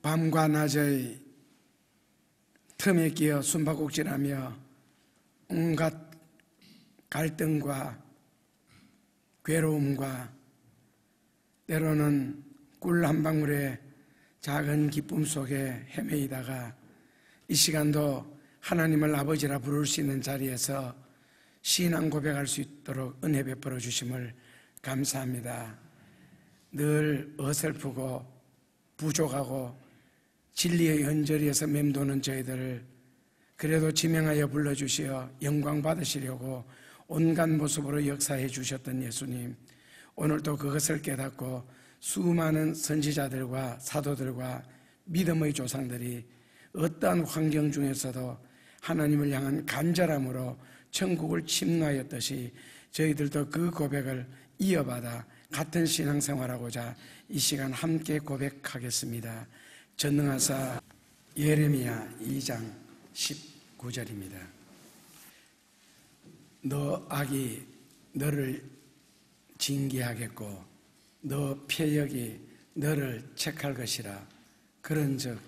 밤과 낮의 틈에 끼어 숨바꼭질하며 온갖 갈등과 괴로움과 때로는 꿀 한 방울의 작은 기쁨 속에 헤매이다가 이 시간도 하나님을 아버지라 부를 수 있는 자리에서 신앙 고백할 수 있도록 은혜 베풀어 주심을 감사합니다. 늘 어설프고 부족하고 진리의 연저리에서 맴도는 저희들을 그래도 지명하여 불러주시어 영광 받으시려고 온갖 모습으로 역사해 주셨던 예수님, 오늘도 그것을 깨닫고 수많은 선지자들과 사도들과 믿음의 조상들이 어떠한 환경 중에서도 하나님을 향한 간절함으로 천국을 침노하였듯이 저희들도 그 고백을 이어받아 같은 신앙생활하고자 이 시간 함께 고백하겠습니다. 전능하사 예레미야 2장 19절입니다. 너 악이 너를 징계하겠고 너 패역이 너를 책할 것이라. 그런즉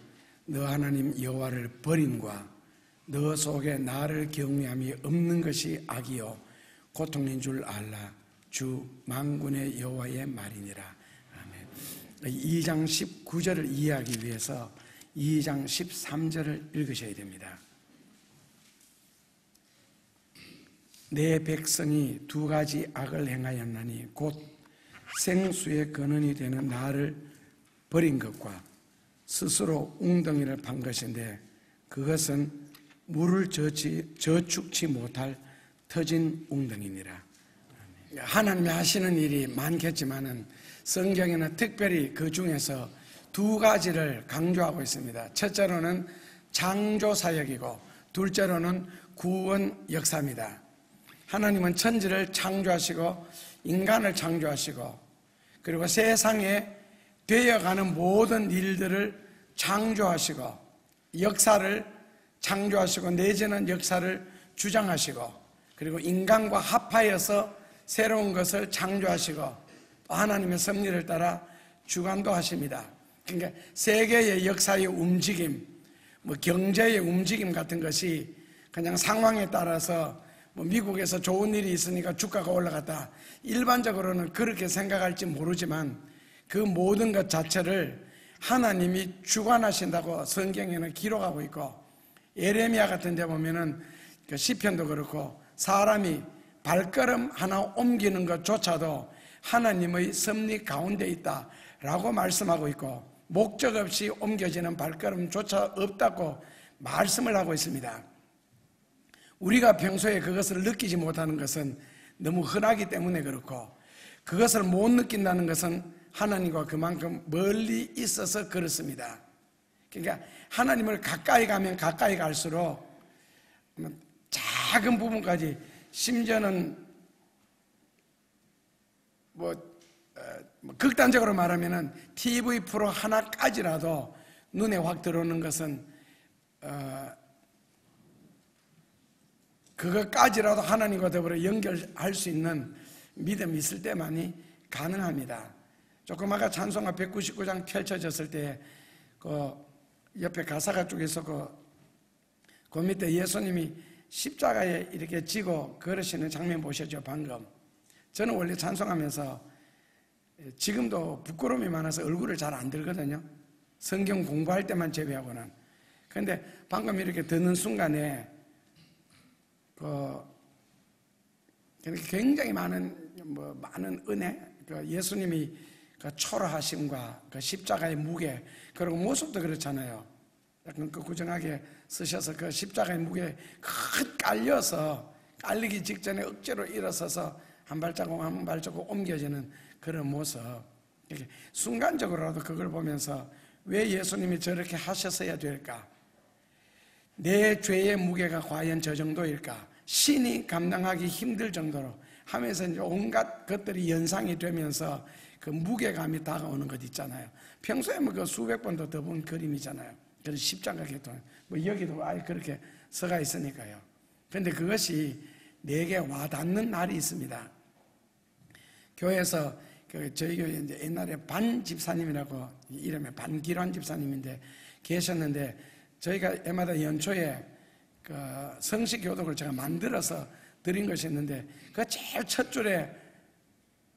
너 하나님 여호와를 버림과 너 속에 나를 경외함이 없는 것이 악이요 고통인 줄 알라. 주 만군의 여호와의 말이니라. 아멘. 2장 19절을 이해하기 위해서 2장 13절을 읽으셔야 됩니다. 내 백성이 두 가지 악을 행하였나니 곧 생수의 근원이 되는 나를 버린 것과 스스로 웅덩이를 판 것인데 그것은 물을 저축치 못할 터진 웅덩이니라. 하나님이 하시는 일이 많겠지만은 성경에는 특별히 그 중에서 두 가지를 강조하고 있습니다. 첫째로는 창조 사역이고 둘째로는 구원 역사입니다. 하나님은 천지를 창조하시고 인간을 창조하시고 그리고 세상에 되어가는 모든 일들을 창조하시고 역사를 창조하시고 내지는 역사를 주장하시고 그리고 인간과 합하여서 새로운 것을 창조하시고 또 하나님의 섭리를 따라 주관도 하십니다. 그러니까 세계의 역사의 움직임, 경제의 움직임 같은 것이 그냥 상황에 따라서 미국에서 좋은 일이 있으니까 주가가 올라갔다. 일반적으로는 그렇게 생각할지 모르지만 그 모든 것 자체를 하나님이 주관하신다고 성경에는 기록하고 있고 예레미야 같은 데 보면은 그 시편도 그렇고 사람이 발걸음 하나 옮기는 것조차도 하나님의 섭리 가운데 있다라고 말씀하고 있고 목적 없이 옮겨지는 발걸음조차 없다고 말씀을 하고 있습니다. 우리가 평소에 그것을 느끼지 못하는 것은 너무 흔하기 때문에 그렇고 그것을 못 느낀다는 것은 하나님과 그만큼 멀리 있어서 그렇습니다. 그러니까 하나님을 가까이 가면 가까이 갈수록 작은 부분까지 심지어는 극단적으로 말하면은 TV 프로 하나까지라도 눈에 확 들어오는 것은 그것까지라도 하나님과 더불어 연결할 수 있는 믿음이 있을 때만이 가능합니다. 조금 아까 찬송가 199장 펼쳐졌을 때 그 옆에 가사가 쭉 있었고 그 밑에 예수님이 십자가에 이렇게 지고 걸으시는 장면 보셨죠 방금. 저는 원래 찬송하면서 지금도 부끄러움이 많아서 얼굴을 잘 안 들거든요. 성경 공부할 때만 제외하고는. 그런데 방금 이렇게 듣는 순간에 굉장히 많은 은혜, 예수님이 그 초라하심과 그 십자가의 무게, 그리고 모습도 그렇잖아요. 약간 구정하게 쓰셔서 그 십자가의 무게에 깔려서 깔리기 직전에 억지로 일어서서 한 발자국 한 발자국 옮겨지는 그런 모습. 이렇게 순간적으로라도 그걸 보면서 왜 예수님이 저렇게 하셨어야 될까? 내 죄의 무게가 과연 저 정도일까? 신이 감당하기 힘들 정도로 하면서 이제 온갖 것들이 연상이 되면서 그 무게감이 다가오는 것 있잖아요. 평소에 그 수백 번도 더 본 그림이잖아요. 그래서 십자가 계통 여기도 아예 그렇게 서가 있으니까요. 그런데 그것이 내게 와닿는 날이 있습니다. 교회에서 저희 교회 이제 옛날에 반 집사님이라고 이름이 반기란 집사님인데 계셨는데 저희가 해마다 연초에 그 성식 교독을 제가 만들어서 드린 것이 있는데 그 제일 첫 줄에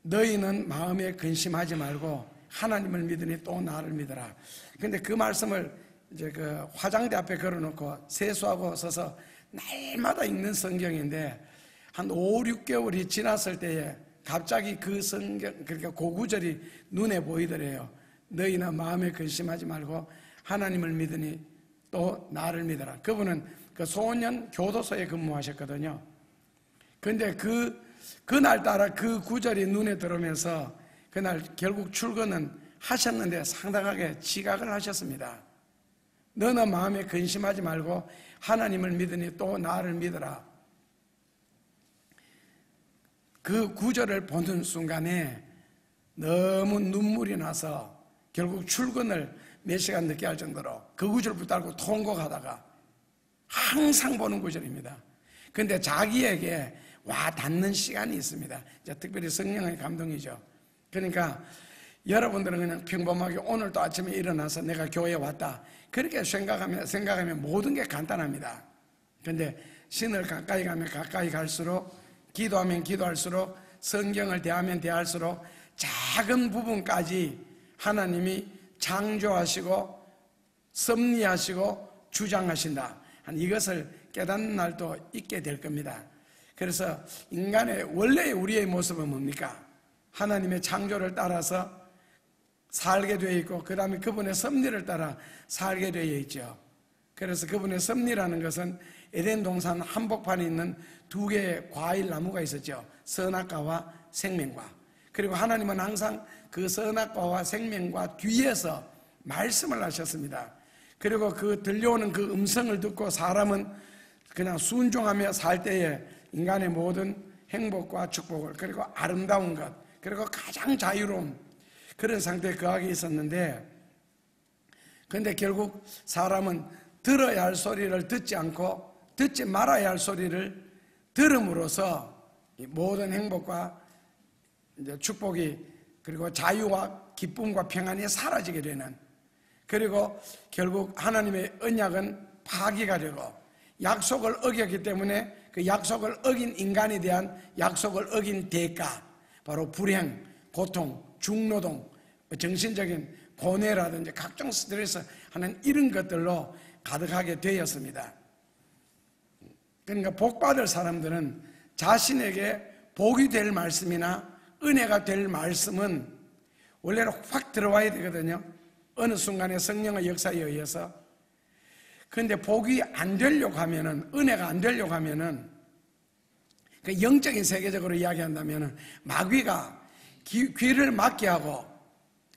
너희는 마음에 근심하지 말고 하나님을 믿으니 또 나를 믿어라. 근데 그 말씀을 이제 그 화장대 앞에 걸어놓고 세수하고 서서 날마다 읽는 성경인데 한 5, 6개월이 지났을 때에 갑자기 그 성경, 그러니까 그 구절이 눈에 보이더래요. 너희는 마음에 근심하지 말고 하나님을 믿으니 또 나를 믿어라. 그분은 그 소년 교도소에 근무하셨거든요. 근데 그날따라 그 구절이 눈에 들어오면서 그날 결국 출근은 하셨는데 상당하게 지각을 하셨습니다. 너는 마음에 근심하지 말고 하나님을 믿으니 또 나를 믿어라. 그 구절을 보는 순간에 너무 눈물이 나서 결국 출근을 몇 시간 늦게 할 정도로 그 구절 붙들고 통곡하다가 항상 보는 구절입니다. 근데 자기에게 와 닿는 시간이 있습니다. 특별히 성령의 감동이죠. 그러니까 여러분들은 그냥 평범하게 오늘도 아침에 일어나서 내가 교회에 왔다 그렇게 생각하면 모든 게 간단합니다. 근데 신을 가까이 가면 가까이 갈수록 기도하면 기도할수록 성경을 대하면 대할수록 작은 부분까지 하나님이 창조하시고 섭리하시고 주장하신다. 이것을 깨닫는 날도 있게 될 겁니다. 그래서 인간의 원래 우리의 모습은 뭡니까? 하나님의 창조를 따라서 살게 되어 있고 그 다음에 그분의 섭리를 따라 살게 되어 있죠. 그래서 그분의 섭리라는 것은 에덴 동산 한복판에 있는 두 개의 과일 나무가 있었죠. 선악과와 생명과. 그리고 하나님은 항상 그 선악과와 생명과 뒤에서 말씀을 하셨습니다. 그리고 그 들려오는 그 음성을 듣고 사람은 그냥 순종하며 살 때에 인간의 모든 행복과 축복을 그리고 아름다운 것 그리고 가장 자유로운 그런 상태에 거하게 있었는데 그런데 결국 사람은 들어야 할 소리를 듣지 않고 듣지 말아야 할 소리를 들음으로써 모든 행복과 축복이 그리고 자유와 기쁨과 평안이 사라지게 되는 그리고 결국 하나님의 언약은 파기가 되고 약속을 어겼기 때문에 그 약속을 어긴 인간에 대한 약속을 어긴 대가 바로 불행, 고통, 중노동, 정신적인 고뇌라든지 각종 스트레스 하는 이런 것들로 가득하게 되었습니다. 그러니까 복받을 사람들은 자신에게 복이 될 말씀이나 은혜가 될 말씀은 원래는 확 들어와야 되거든요. 어느 순간에 성령의 역사에 의해서. 그런데 복이 안 되려고 하면은, 은혜가 안 되려고 하면은, 그 영적인 세계적으로 이야기한다면은, 마귀가 귀를 막게 하고,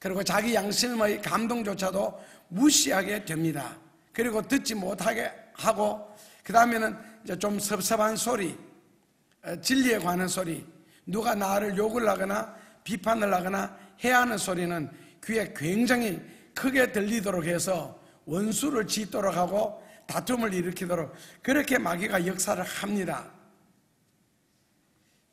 그리고 자기 양심의 감동조차도 무시하게 됩니다. 그리고 듣지 못하게 하고, 그 다음에는 이제 좀 섭섭한 소리, 진리에 관한 소리, 누가 나를 욕을 하거나 비판을 하거나 해야 하는 소리는 귀에 굉장히 크게 들리도록 해서 원수를 짓도록 하고 다툼을 일으키도록 그렇게 마귀가 역사를 합니다.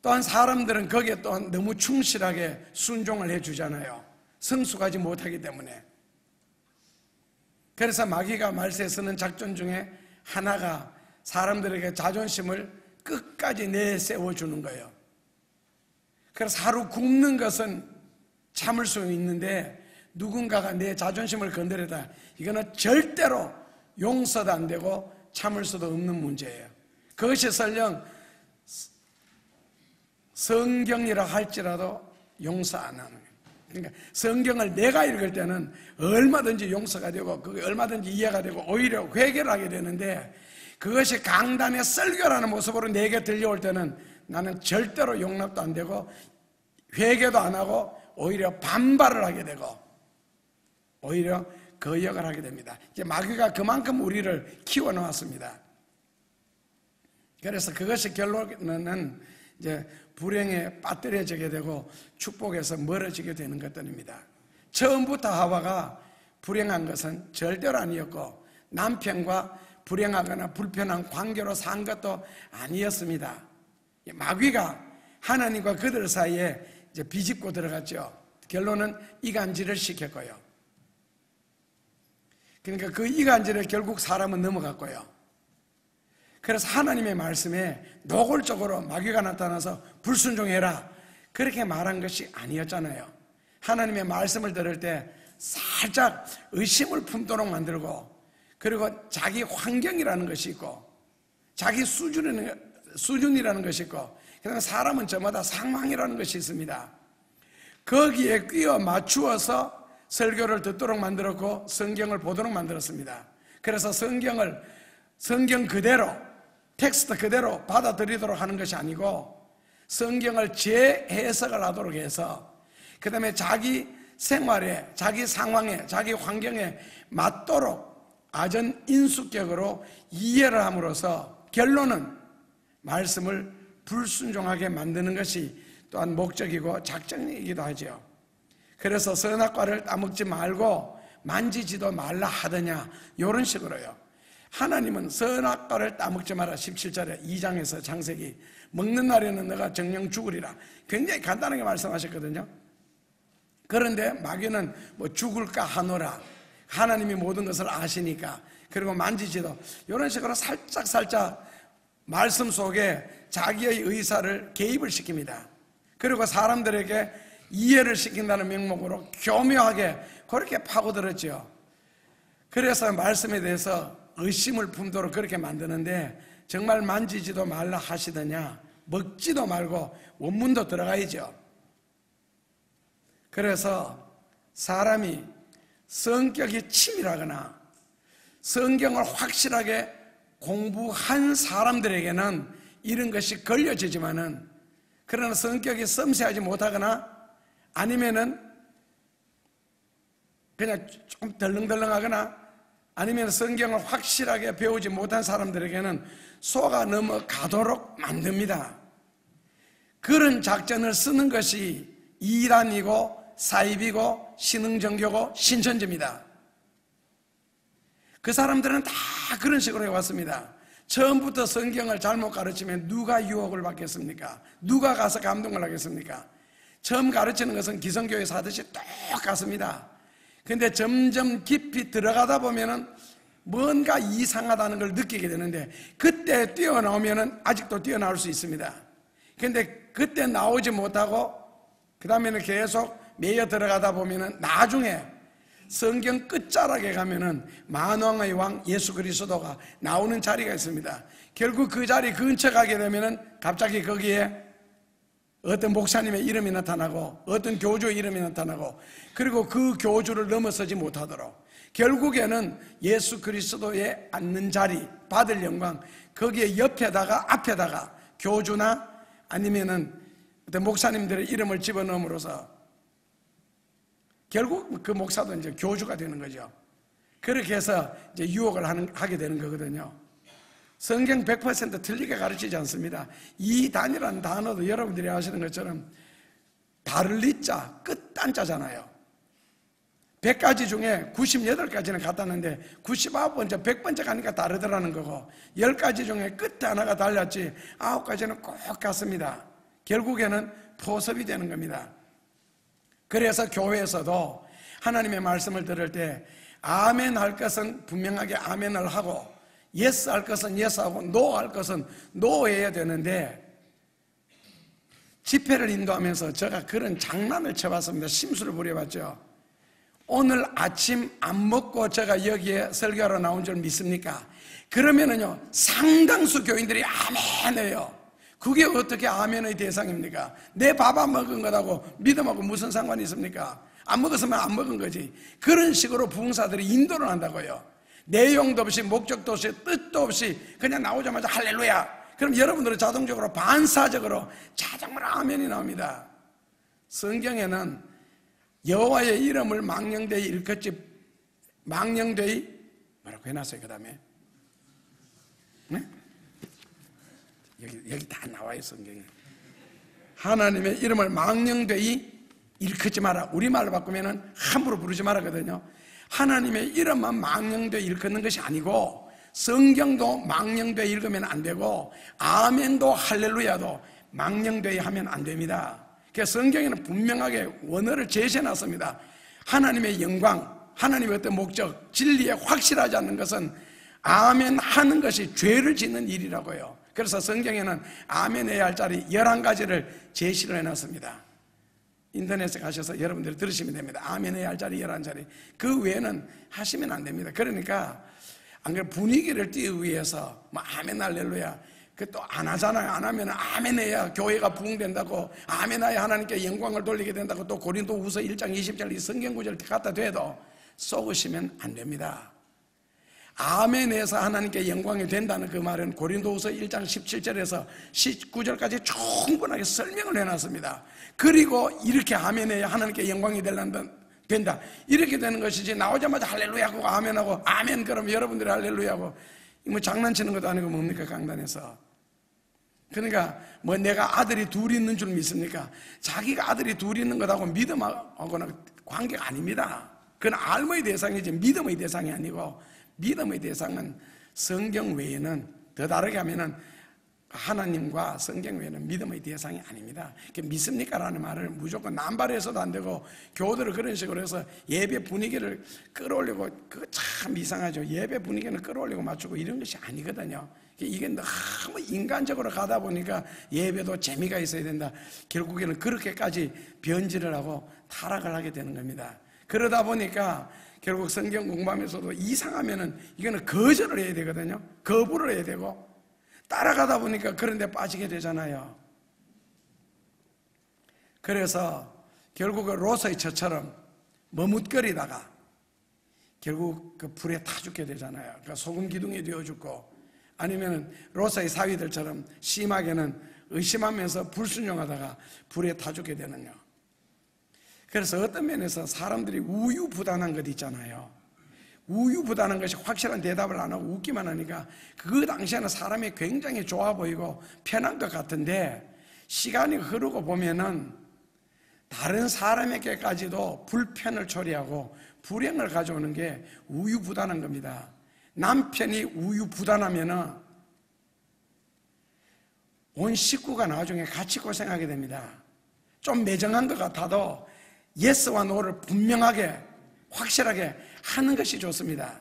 또한 사람들은 거기에 또한 너무 충실하게 순종을 해주잖아요. 성숙하지 못하기 때문에. 그래서 마귀가 말세에 쓰는 작전 중에 하나가 사람들에게 자존심을 끝까지 내세워주는 거예요. 그래서 하루 굶는 것은 참을 수 있는데 누군가가 내 자존심을 건드리다 이거는 절대로 용서도 안 되고 참을 수도 없는 문제예요. 그것이 설령 성경이라 할지라도 용서 안 하는 거예요. 그러니까 성경을 내가 읽을 때는 얼마든지 용서가 되고 그게 얼마든지 이해가 되고 오히려 회개를 하게 되는데 그것이 강단의 설교라는 모습으로 내게 들려올 때는 나는 절대로 용납도 안 되고 회개도 안 하고 오히려 반발을 하게 되고 오히려 거역을 하게 됩니다. 이제 마귀가 그만큼 우리를 키워놓았습니다. 그래서 그것이 결론은 이제 불행에 빠뜨려지게 되고 축복에서 멀어지게 되는 것들입니다. 처음부터 하와가 불행한 것은 절대로 아니었고 남편과 불행하거나 불편한 관계로 산 것도 아니었습니다. 마귀가 하나님과 그들 사이에 이제 비집고 들어갔죠. 결론은 이간질을 시켰고요. 그러니까 그 이간질에 결국 사람은 넘어갔고요. 그래서 하나님의 말씀에 노골적으로 마귀가 나타나서 불순종해라 그렇게 말한 것이 아니었잖아요. 하나님의 말씀을 들을 때 살짝 의심을 품도록 만들고, 그리고 자기 환경이라는 것이 있고 자기 수준이라는 것이 있고, 그다음에 사람은 저마다 상황이라는 것이 있습니다. 거기에 끼워 맞추어서 설교를 듣도록 만들었고 성경을 보도록 만들었습니다. 그래서 성경 그대로, 텍스트 그대로 받아들이도록 하는 것이 아니고 성경을 재해석을 하도록 해서, 그 다음에 자기 생활에, 자기 상황에, 자기 환경에 맞도록 아전인수격으로 이해를 함으로써 결론은 말씀을 불순종하게 만드는 것이 또한 목적이고 작전이기도 하죠. 그래서 선악과를 따먹지 말고 만지지도 말라 하더냐, 이런 식으로요. 하나님은 선악과를 따먹지 마라 17절에 2장에서 창세기, 먹는 날에는 너가 정령 죽으리라, 굉장히 간단하게 말씀하셨거든요. 그런데 마귀는 뭐 죽을까 하노라, 하나님이 모든 것을 아시니까, 그리고 만지지도, 이런 식으로 살짝 말씀 속에 자기의 의사를 개입을 시킵니다. 그리고 사람들에게 이해를 시킨다는 명목으로 교묘하게 그렇게 파고들었죠. 그래서 말씀에 대해서 의심을 품도록 그렇게 만드는데, 정말 만지지도 말라 하시더냐, 먹지도 말고 원문도 들어가야죠. 그래서 사람이 성격이 치밀하거나 성경을 확실하게 공부한 사람들에게는 이런 것이 걸려지지만은, 그러나 성격이 섬세하지 못하거나 아니면은 그냥 좀 덜렁덜렁하거나 아니면 성경을 확실하게 배우지 못한 사람들에게는 속아 넘어가도록 만듭니다. 그런 작전을 쓰는 것이 이단이고 사입이고 신흥정교고 신천지입니다. 그 사람들은 다 그런 식으로 해왔습니다. 처음부터 성경을 잘못 가르치면 누가 유혹을 받겠습니까? 누가 가서 감동을 하겠습니까? 처음 가르치는 것은 기성교회에서 하듯이 똑같습니다. 근데 점점 깊이 들어가다 보면은 뭔가 이상하다는 걸 느끼게 되는데, 그때 뛰어나오면은 아직도 뛰어나올 수 있습니다. 근데 그때 나오지 못하고 그 다음에는 계속 매여 들어가다 보면은 나중에 성경 끝자락에 가면은 만왕의 왕 예수 그리스도가 나오는 자리가 있습니다. 결국 그 자리 근처 가게 되면은 갑자기 거기에 어떤 목사님의 이름이 나타나고 어떤 교주의 이름이 나타나고, 그리고 그 교주를 넘어서지 못하도록 결국에는 예수 그리스도의 앉는 자리, 받을 영광, 거기에 옆에다가 앞에다가 교주나 아니면은 어떤 목사님들의 이름을 집어넣음으로써 결국 그 목사도 이제 교주가 되는 거죠. 그렇게 해서 이제 유혹을 하게 되는 거거든요. 성경 100% 틀리게 가르치지 않습니다. 이단이라는 단어도 여러분들이 아시는 것처럼 다를리자, 끝단자잖아요. 100가지 중에 98가지는 같았는데 99번째, 100번째 가니까 다르더라는 거고, 10가지 중에 끝에 하나가 달랐지 9가지는 꼭 같습니다. 결국에는 포섭이 되는 겁니다. 그래서 교회에서도 하나님의 말씀을 들을 때 아멘 할 것은 분명하게 아멘을 하고, 예스 할 것은 예스 하고, 노 할 것은 노 해야 되는데, 집회를 인도하면서 제가 그런 장난을 쳐봤습니다. 심술을 부려봤죠. 오늘 아침 안 먹고 제가 여기에 설교하러 나온 줄 믿습니까? 그러면은요 상당수 교인들이 아멘해요. 그게 어떻게 아멘의 대상입니까? 내 밥 안 먹은 것하고 믿음하고 무슨 상관이 있습니까? 안 먹었으면 안 먹은 거지. 그런 식으로 부흥사들이 인도를 한다고요. 내용도 없이 목적도 없이 뜻도 없이 그냥 나오자마자 할렐루야. 그럼 여러분들은 자동적으로 반사적으로 자동으로 아멘이 나옵니다. 성경에는 여호와의 이름을 망령되이 일컫지, 망령되이 뭐라고 해놨어요. 그 다음에 네? 여기 다 나와요. 성경에 하나님의 이름을 망령되이 일컫지 마라. 우리말로 바꾸면은 함부로 부르지 마라거든요. 하나님의 이름만 망령되이 일컫는 것이 아니고, 성경도 망령되이 읽으면 안 되고, 아멘도 할렐루야도 망령되이 하면 안 됩니다. 성경에는 분명하게 원어를 제시해놨습니다. 하나님의 영광, 하나님의 어떤 목적, 진리에 확실하지 않는 것은 아멘 하는 것이 죄를 짓는 일이라고요. 그래서 성경에는 아멘 해야 할 자리 11가지를 제시를 해놨습니다. 인터넷에 가셔서 여러분들이 들으시면 됩니다. 아멘 해야 할 자리 11자리. 그 외에는 하시면 안 됩니다. 그러니까 안 그래 분위기를 띄우기 위해서 뭐 아멘 할렐루야 그 또 안 하잖아요. 안 하면 아멘 해야 교회가 부흥된다고, 아멘 해야 하나님께 영광을 돌리게 된다고 또 고린도후서 1장 20절 이 성경 구절 갖다 대도 속으시면 안 됩니다. 아멘 해서 하나님께 영광이 된다는 그 말은 고린도후서 1장 17절에서 19절까지 충분하게 설명을 해놨습니다. 그리고 이렇게 아멘 해야 하나님께 영광이 된다 이렇게 되는 것이지, 나오자마자 할렐루야 하고 아멘하고 아멘 그럼 여러분들이 할렐루야 하고 뭐 장난치는 것도 아니고 뭡니까 강단에서. 그러니까 뭐 내가 아들이 둘 있는 줄 믿습니까? 자기가 아들이 둘 있는 것하고 믿음하고는 관계가 아닙니다. 그건 알모의 대상이지 믿음의 대상이 아니고, 믿음의 대상은 성경 외에는, 더 다르게 하면은 하나님과 성경 외에는 믿음의 대상이 아닙니다. 믿습니까? 라는 말을 무조건 남발해서도 안 되고, 교우들을 그런 식으로 해서 예배 분위기를 끌어올리고, 그거 참 이상하죠. 예배 분위기는 끌어올리고 맞추고 이런 것이 아니거든요. 이게 너무 인간적으로 가다 보니까 예배도 재미가 있어야 된다. 결국에는 그렇게까지 변질을 하고 타락을 하게 되는 겁니다. 그러다 보니까 결국 성경 공부하면서도 이상하면은 이거는 거절을 해야 되거든요. 거부를 해야 되고, 따라가다 보니까 그런 데 빠지게 되잖아요. 그래서 결국 로서의 처처럼 머뭇거리다가 결국 그 불에 타 죽게 되잖아요. 그러니까 소금 기둥이 되어 죽고, 아니면 로서의 사위들처럼 심하게는 의심하면서 불순종하다가 불에 타 죽게 되는요. 그래서 어떤 면에서 사람들이 우유부단한 것 있잖아요. 우유부단한 것이 확실한 대답을 안 하고 웃기만 하니까 그 당시에는 사람이 굉장히 좋아 보이고 편한 것 같은데, 시간이 흐르고 보면은 다른 사람에게까지도 불편을 초래하고 불행을 가져오는 게 우유부단한 겁니다. 남편이 우유부단하면은 온 식구가 나중에 같이 고생하게 됩니다. 좀 매정한 것 같아도 예스와 노를 분명하게 확실하게 하는 것이 좋습니다.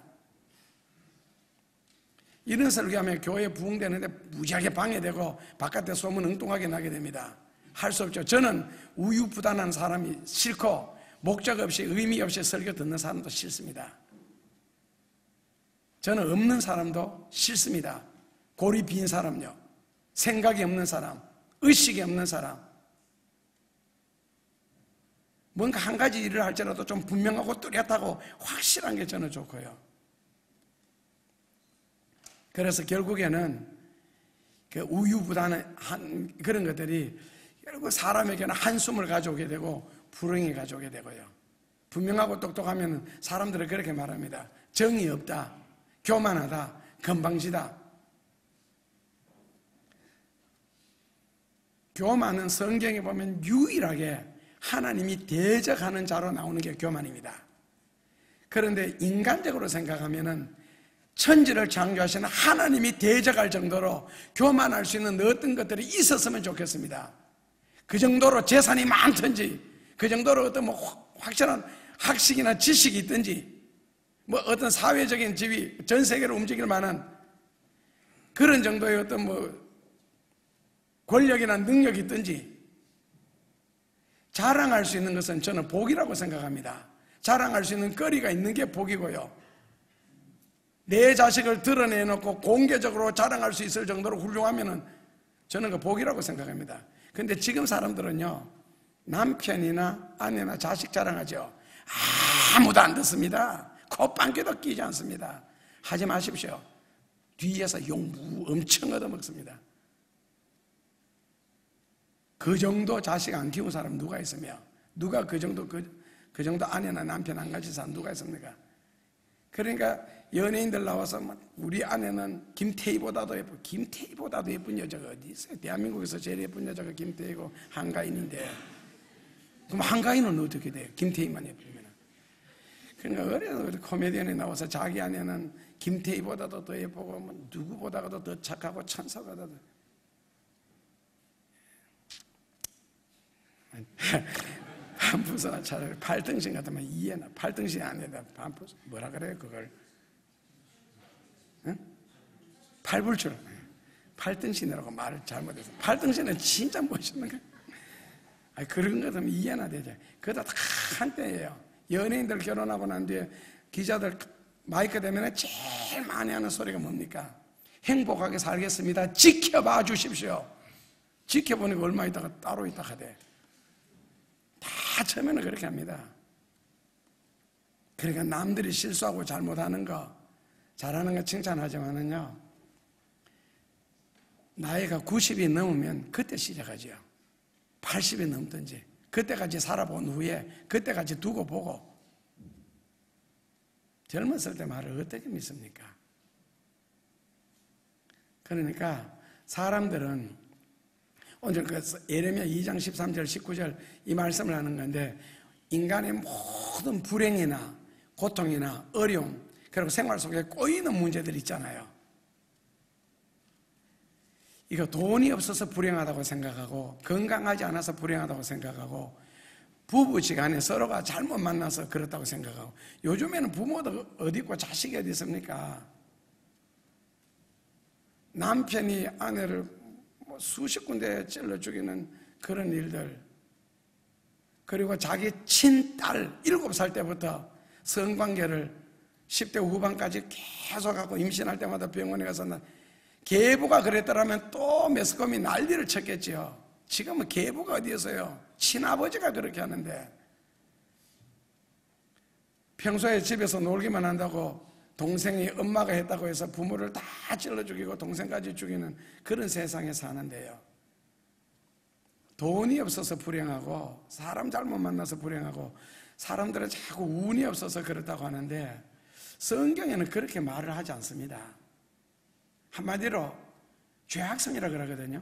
이런 설교하면 교회 부흥되는데 무지하게 방해되고 바깥에 소문 엉뚱하게 나게 됩니다. 할 수 없죠. 저는 우유부단한 사람이 싫고 목적 없이 의미 없이 설교 듣는 사람도 싫습니다. 저는 없는 사람도 싫습니다. 골이 빈 사람요, 생각이 없는 사람, 의식이 없는 사람, 뭔가 한 가지 일을 할지라도 좀 분명하고 뚜렷하고 확실한 게 저는 좋고요. 그래서 결국에는 그 우유부단한 그런 것들이 결국 사람에게는 한숨을 가져오게 되고 불행이 가져오게 되고요. 분명하고 똑똑하면 사람들은 그렇게 말합니다. 정이 없다, 교만하다, 건방지다. 교만은 성경에 보면 유일하게 하나님이 대적하는 자로 나오는 게 교만입니다. 그런데 인간적으로 생각하면은 천지를 창조하시는 하나님이 대적할 정도로 교만할 수 있는 어떤 것들이 있었으면 좋겠습니다. 그 정도로 재산이 많든지, 그 정도로 어떤 뭐 확실한 학식이나 지식이 있든지, 뭐 어떤 사회적인 지위, 전 세계를 움직일 만한 그런 정도의 어떤 뭐 권력이나 능력이 있든지 자랑할 수 있는 것은 저는 복이라고 생각합니다. 자랑할 수 있는 거리가 있는 게 복이고요. 내 자식을 드러내놓고 공개적으로 자랑할 수 있을 정도로 훌륭하면은 저는 그 복이라고 생각합니다. 근데 지금 사람들은요, 남편이나 아내나 자식 자랑하죠. 아무도 안 듣습니다. 콧방귀도 끼지 않습니다. 하지 마십시오. 뒤에서 욕 엄청 얻어먹습니다. 그 정도 자식 안 키운 사람 누가 있으며, 누가 그 정도 아내나 남편 안 가진 사람 누가 있습니까? 그러니까 연예인들 나와서 우리 아내는 김태희보다도 예쁘고, 김태희보다도 예쁜 여자가 어디 있어요? 대한민국에서 제일 예쁜 여자가 김태희고 한가인인데, 그럼 한가인은 어떻게 돼요? 김태희만 예쁘면. 그러니까 어려서 코미디언이 나와서 자기 아내는 김태희보다도 더 예쁘고 뭐 누구보다도 더 착하고 천사보다도, 반푸사 차라리 팔등신 같으면 이해나. 팔등신이 아니다. 반푸사 뭐라 그래요 그걸? 응? 팔불출. 팔등신이라고 말을 잘못해서. 팔등신은 진짜 멋있는 거야. 아니, 그런 거 같으면 이해나 되죠. 그거 다 한때예요. 연예인들 결혼하고 난 뒤에 기자들 마이크 대면에 제일 많이 하는 소리가 뭡니까? 행복하게 살겠습니다. 지켜봐 주십시오. 지켜보니까 얼마 있다가 따로 있다 하대. 다 처음에는 그렇게 합니다. 그러니까 남들이 실수하고 잘못하는 거, 잘하는 거 칭찬하지만은요, 나이가 90이 넘으면 그때 시작하죠. 80이 넘든지 그때까지 살아본 후에 그때까지 두고 보고. 젊었을 때 말을 어떻게 믿습니까? 그러니까 사람들은 오늘 그 예레미야 2장 13절 19절 이 말씀을 하는 건데, 인간의 모든 불행이나 고통이나 어려움, 그리고 생활 속에 꼬이는 문제들 있잖아요. 이거 돈이 없어서 불행하다고 생각하고, 건강하지 않아서 불행하다고 생각하고, 부부지간에 서로가 잘못 만나서 그렇다고 생각하고. 요즘에는 부모도 어디 있고 자식이 어디 있습니까? 남편이 아내를 수십 군데 찔러 죽이는 그런 일들, 그리고 자기 친딸 7살 때부터 성관계를 10대 후반까지 계속 하고 임신할 때마다 병원에 가서 계부가 그랬더라면 또 매스컴이 난리를 쳤겠지요. 지금은 계부가 어디에서요? 친아버지가 그렇게 하는데, 평소에 집에서 놀기만 한다고 동생이 엄마가 했다고 해서 부모를 다 찔러 죽이고 동생까지 죽이는 그런 세상에 사는데요. 돈이 없어서 불행하고, 사람 잘못 만나서 불행하고, 사람들은 자꾸 운이 없어서 그렇다고 하는데, 성경에는 그렇게 말을 하지 않습니다. 한마디로 죄악성이라 그러거든요.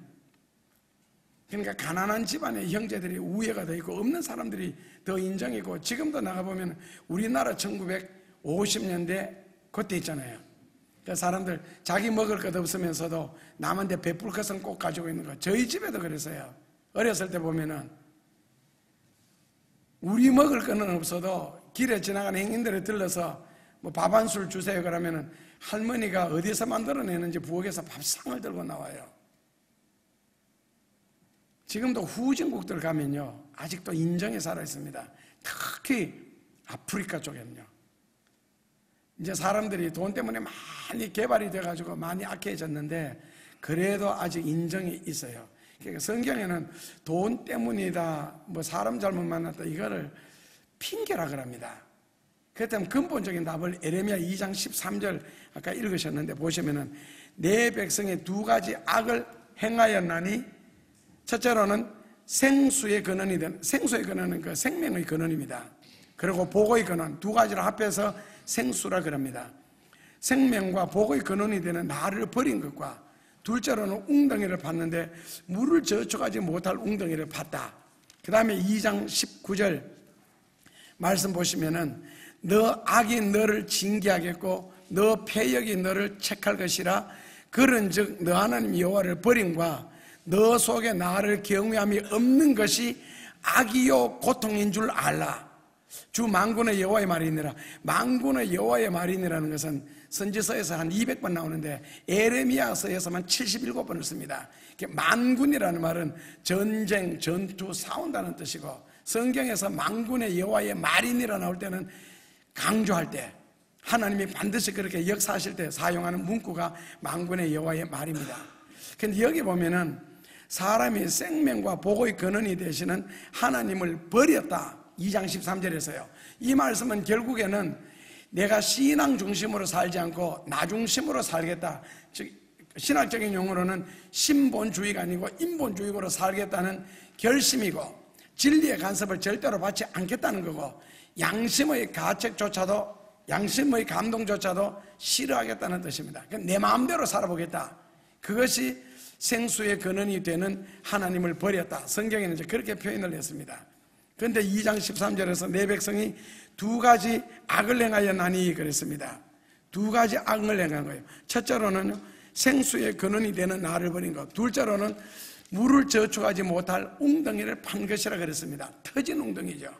그러니까 가난한 집안의 형제들이 우애가 더 있고, 없는 사람들이 더 인정이고, 지금도 나가보면 우리나라 1950년대 그때 있잖아요. 그러니까 사람들 자기 먹을 것 없으면서도 남한테 베풀 것은 꼭 가지고 있는 거. 저희 집에도 그랬어요. 어렸을 때 보면은 우리 먹을 거는 없어도 길에 지나가는 행인들에 들러서 뭐 밥 한 술 주세요 그러면은 할머니가 어디서 만들어내는지 부엌에서 밥상을 들고 나와요. 지금도 후진국들 가면요, 아직도 인정이 살아있습니다. 특히 아프리카 쪽에는요. 이제 사람들이 돈 때문에 많이 개발이 돼가지고 많이 악해졌는데, 그래도 아직 인정이 있어요. 그러니까 성경에는 돈 때문이다, 뭐 사람 잘못 만났다, 이거를 핑계라 그럽니다. 그렇다면 근본적인 답을 예레미야 2장 13절 아까 읽으셨는데 보시면은, 내 백성이 두 가지 악을 행하였나니, 첫째로는 생수의 근원이 된, 생수의 근원은 그 생명의 근원입니다. 그리고 복의 근원, 두 가지를 합해서 생수라 그럽니다. 생명과 복의 근원이 되는 나를 버린 것과, 둘째로는 웅덩이를 팠는데 물을 저축하지 못할 웅덩이를 팠다. 그 다음에 2장 19절 말씀 보시면은, 너 악이 너를 징계하겠고 너 패역이 너를 책할 것이라. 그런즉 너 하나님 여호와를 버림과 너 속에 나를 경외함이 없는 것이 악이요 고통인 줄 알라. 주 만군의 여호와의 말이니라. 만군의 여호와의 말이니라는 것은 선지서에서 한 200번 나오는데 예레미야서에서만 77번을 씁니다. 만군이라는 말은 전쟁, 전투, 싸운다는 뜻이고, 성경에서 만군의 여호와의 말이니라 나올 때는 강조할 때, 하나님이 반드시 그렇게 역사하실 때 사용하는 문구가 만군의 여호와의 말입니다. 근데 여기 보면은 사람이 생명과 복의 근원이 되시는 하나님을 버렸다. 2장 13절에서요. 이 말씀은 결국에는 내가 신앙 중심으로 살지 않고 나 중심으로 살겠다. 즉 신학적인 용어로는 신본주의가 아니고 인본주의로 살겠다는 결심이고, 진리의 간섭을 절대로 받지 않겠다는 거고, 양심의 가책조차도, 양심의 감동조차도 싫어하겠다는 뜻입니다. 내 마음대로 살아보겠다. 그것이 생수의 근원이 되는 하나님을 버렸다. 성경에는 이제 그렇게 표현을 했습니다. 그런데 2장 13절에서 내 백성이 두 가지 악을 행하였나니 그랬습니다. 두 가지 악을 행한 거예요. 첫째로는 생수의 근원이 되는 나를 버린 것, 둘째로는 물을 저축하지 못할 웅덩이를 판 것이라 그랬습니다. 터진 웅덩이죠.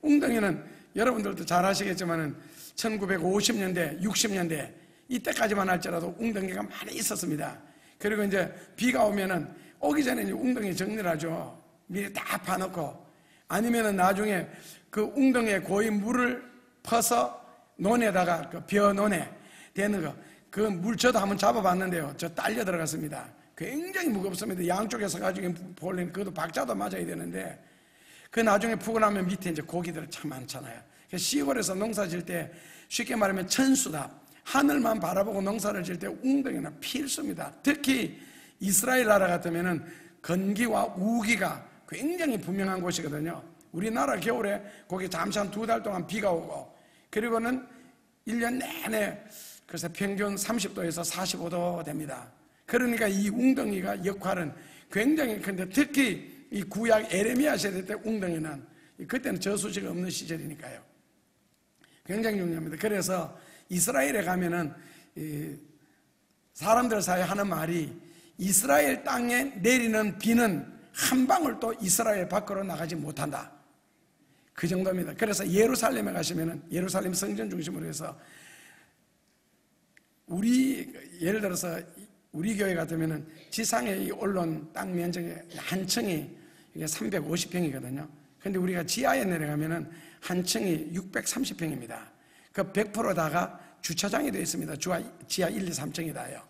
웅덩이는 여러분들도 잘 아시겠지만 1950년대, 60년대 이때까지만 할지라도 웅덩이가 많이 있었습니다. 그리고 이제 비가 오면은 오기 전에 이제 웅덩이 정리를 하죠. 미리 다 파놓고, 아니면은 나중에 그 웅덩이에 고인 물을 퍼서 논에다가 그 벼논에 되는 거, 그 물 저도 한번 잡아봤는데요. 저 딸려 들어갔습니다. 굉장히 무겁습니다. 양쪽에서 가지고 볼린 그것도 박자도 맞아야 되는데, 그 나중에 푸고 나면 밑에 이제 고기들 참 많잖아요. 시골에서 농사 질 때 쉽게 말하면 천수다. 하늘만 바라보고 농사를 질 때 웅덩이는 필수입니다. 특히 이스라엘 나라 같으면은 건기와 우기가 굉장히 분명한 곳이거든요. 우리나라 겨울에 거기 잠시 한 2달 동안 비가 오고, 그리고는 1년 내내 그래서 평균 30도에서 45도 됩니다. 그러니까 이 웅덩이가 역할은 굉장히 큰데, 특히 이 구약 에레미야 세대 때 웅덩이는 그때는 저수지가 없는 시절이니까요. 굉장히 중요합니다. 그래서 이스라엘에 가면은 사람들 사이에 하는 말이, 이스라엘 땅에 내리는 비는 한 방울도 이스라엘 밖으로 나가지 못한다. 그 정도입니다. 그래서 예루살렘에 가시면은, 예루살렘 성전 중심으로 해서 예를 들어서 우리 교회 같으면은 지상에 올라온 땅 면적의 한 층이 이게 350평이거든요. 근데 우리가 지하에 내려가면은 한 층이 630평입니다. 그 100%다가 주차장이 되어 있습니다. 지하 1, 2, 3층이 다요.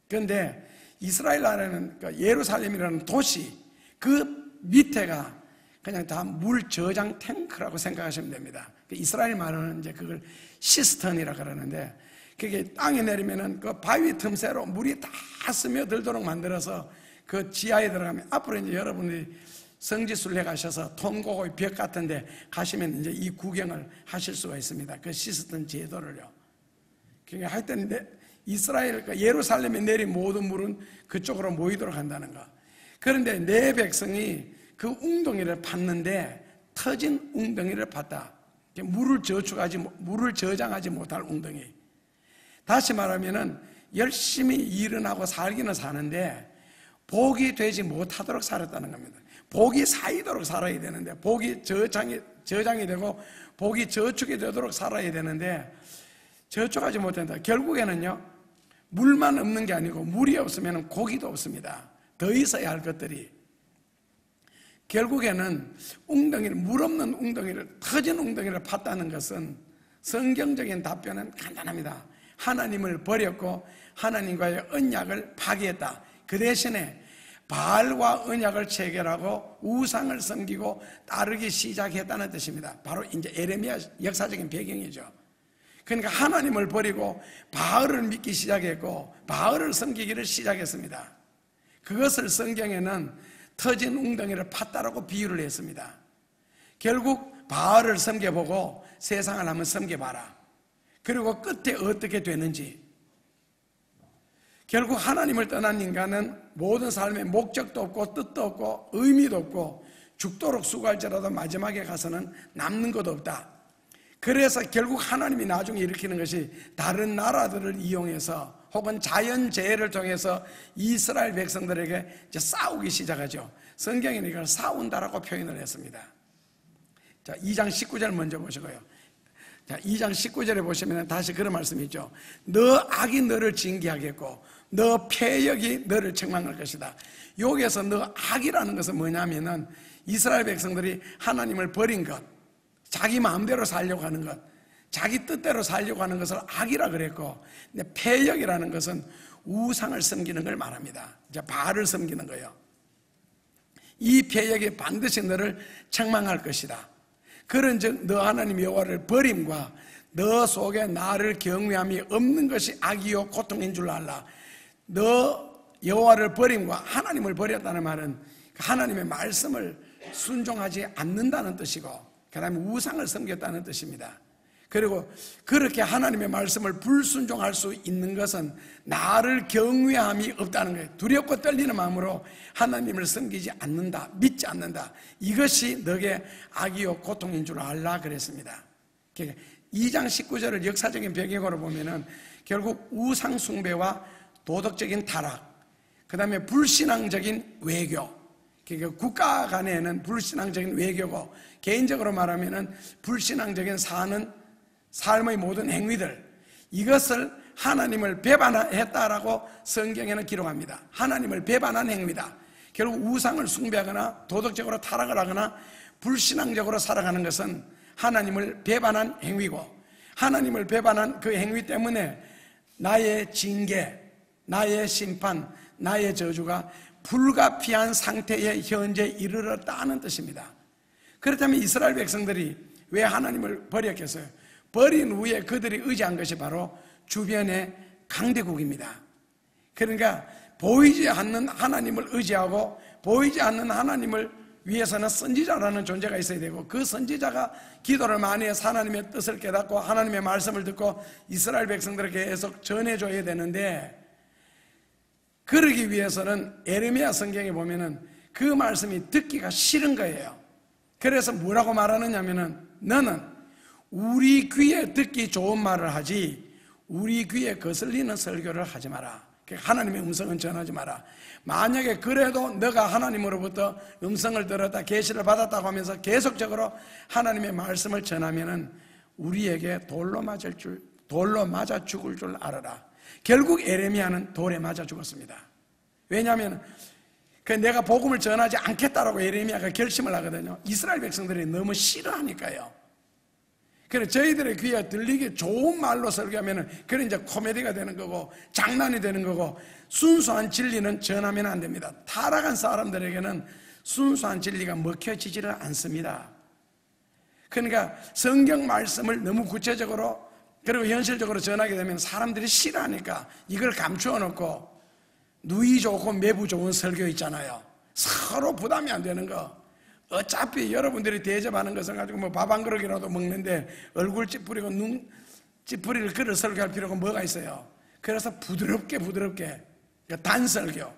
그런데 이스라엘 나라는 그 예루살렘이라는 도시, 그 밑에가 그냥 다 물 저장 탱크라고 생각하시면 됩니다. 이스라엘 말로는 이제 그걸 시스턴이라 그러는데, 그게 땅에 내리면은 그 바위 틈새로 물이 다 스며들도록 만들어서 그 지하에 들어가면, 앞으로 이제 여러분이 성지순례 가셔서 통고고의 벽 같은데 가시면 이제 이 구경을 하실 수가 있습니다. 그 시스턴 제도를요. 그러니까 하여튼 이스라엘, 예루살렘에 내린 모든 물은 그쪽으로 모이도록 한다는 거. 그런데 내 백성이 그 웅덩이를 팠는데 터진 웅덩이를 팠다. 물을 저장하지 못할 웅덩이. 다시 말하면은 열심히 일은 하고 살기는 사는데 복이 되지 못하도록 살았다는 겁니다. 복이 쌓이도록 살아야 되는데, 복이 저장이 되고 복이 저축이 되도록 살아야 되는데 저축하지 못한다. 결국에는요, 물만 없는 게 아니고 물이 없으면 고기도 없습니다. 더 있어야 할 것들이. 결국에는 물 없는 웅덩이를, 터진 웅덩이를 팠다는 것은 성경적인 답변은 간단합니다. 하나님을 버렸고 하나님과의 언약을 파기했다. 그 대신에 바알과 언약을 체결하고 우상을 섬기고 따르기 시작했다는 뜻입니다. 바로 이제 에레미야 역사적인 배경이죠. 그러니까 하나님을 버리고 바알을 믿기 시작했고 바알을 섬기기를 시작했습니다. 그것을 성경에는 터진 웅덩이를 팠다라고 비유를 했습니다. 결국 바알을 섬겨보고 세상을 한번 섬겨봐라. 그리고 끝에 어떻게 되는지. 결국 하나님을 떠난 인간은 모든 삶에 목적도 없고 뜻도 없고 의미도 없고 죽도록 수고할지라도 마지막에 가서는 남는 것도 없다. 그래서 결국 하나님이 나중에 일으키는 것이 다른 나라들을 이용해서 혹은 자연재해를 통해서 이스라엘 백성들에게 이제 싸우기 시작하죠. 성경에는 이걸 싸운다라고 표현을 했습니다. 자, 2장 19절 먼저 보시고요. 자, 2장 19절에 보시면 다시 그런 말씀이 있죠. 너 악이 너를 징계하겠고 너 패역이 너를 책망할 것이다. 여기에서 너 악이라는 것은 뭐냐면은 이스라엘 백성들이 하나님을 버린 것, 자기 마음대로 살려고 하는 것, 자기 뜻대로 살려고 하는 것을 악이라 그랬고, 근데 패역이라는 것은 우상을 섬기는 걸 말합니다. 이제 바알을 섬기는 거예요. 이 패역이 반드시 너를 책망할 것이다. 그런즉 너 하나님 여호와를 버림과 너 속에 나를 경외함이 없는 것이 악이요 고통인 줄 알라. 너 여호와를 버림과 하나님을 버렸다는 말은 하나님의 말씀을 순종하지 않는다는 뜻이고, 그 다음에 우상을 섬겼다는 뜻입니다. 그리고 그렇게 하나님의 말씀을 불순종할 수 있는 것은 나를 경외함이 없다는 거예요. 두렵고 떨리는 마음으로 하나님을 섬기지 않는다, 믿지 않는다. 이것이 너게 악이요 고통인 줄 알라 그랬습니다. 2장 19절을 역사적인 배경으로 보면은 결국 우상 숭배와 도덕적인 타락, 그 다음에 불신앙적인 외교, 그러니까 국가 간에는 불신앙적인 외교고, 개인적으로 말하면은 불신앙적인 사는 삶의 모든 행위들, 이것을 하나님을 배반했다라고 성경에는 기록합니다. 하나님을 배반한 행위다. 결국 우상을 숭배하거나 도덕적으로 타락을 하거나 불신앙적으로 살아가는 것은 하나님을 배반한 행위고, 하나님을 배반한 그 행위 때문에 나의 징계, 나의 심판, 나의 저주가 불가피한 상태에 현재 이르렀다는 뜻입니다. 그렇다면 이스라엘 백성들이 왜 하나님을 버렸겠어요? 버린 후에 그들이 의지한 것이 바로 주변의 강대국입니다. 그러니까 보이지 않는 하나님을 의지하고, 보이지 않는 하나님을 위해서는 선지자라는 존재가 있어야 되고, 그 선지자가 기도를 많이 해서 하나님의 뜻을 깨닫고 하나님의 말씀을 듣고 이스라엘 백성들에게 계속 전해줘야 되는데, 그러기 위해서는 에레미야 성경에 보면은 그 말씀이 듣기가 싫은 거예요. 그래서 뭐라고 말하느냐면은, 너는 우리 귀에 듣기 좋은 말을 하지 우리 귀에 거슬리는 설교를 하지 마라. 하나님의 음성은 전하지 마라. 만약에 그래도 너가 하나님으로부터 음성을 들었다, 계시를 받았다고 하면서 계속적으로 하나님의 말씀을 전하면은 우리에게 돌로 맞아 죽을 줄 알아라. 결국 에레미야는 돌에 맞아 죽었습니다. 왜냐하면 내가 복음을 전하지 않겠다라고 에레미야가 결심을 하거든요. 이스라엘 백성들이 너무 싫어하니까요. 그래서 저희들의 귀에 들리기 좋은 말로 설교하면은 그래 이제 코미디가 되는 거고 장난이 되는 거고, 순수한 진리는 전하면 안 됩니다. 타락한 사람들에게는 순수한 진리가 먹혀지지를 않습니다. 그러니까 성경 말씀을 너무 구체적으로 그리고 현실적으로 전하게 되면 사람들이 싫어하니까 이걸 감추어 놓고 누이 좋고 매부 좋은 설교 있잖아요. 서로 부담이 안 되는 거. 어차피 여러분들이 대접하는 것을 가지고 뭐 밥 한 그릇이라도 먹는데 얼굴 찌푸리고 눈 찌푸리를 그릇 설교할 필요가 뭐가 있어요. 그래서 부드럽게 단설교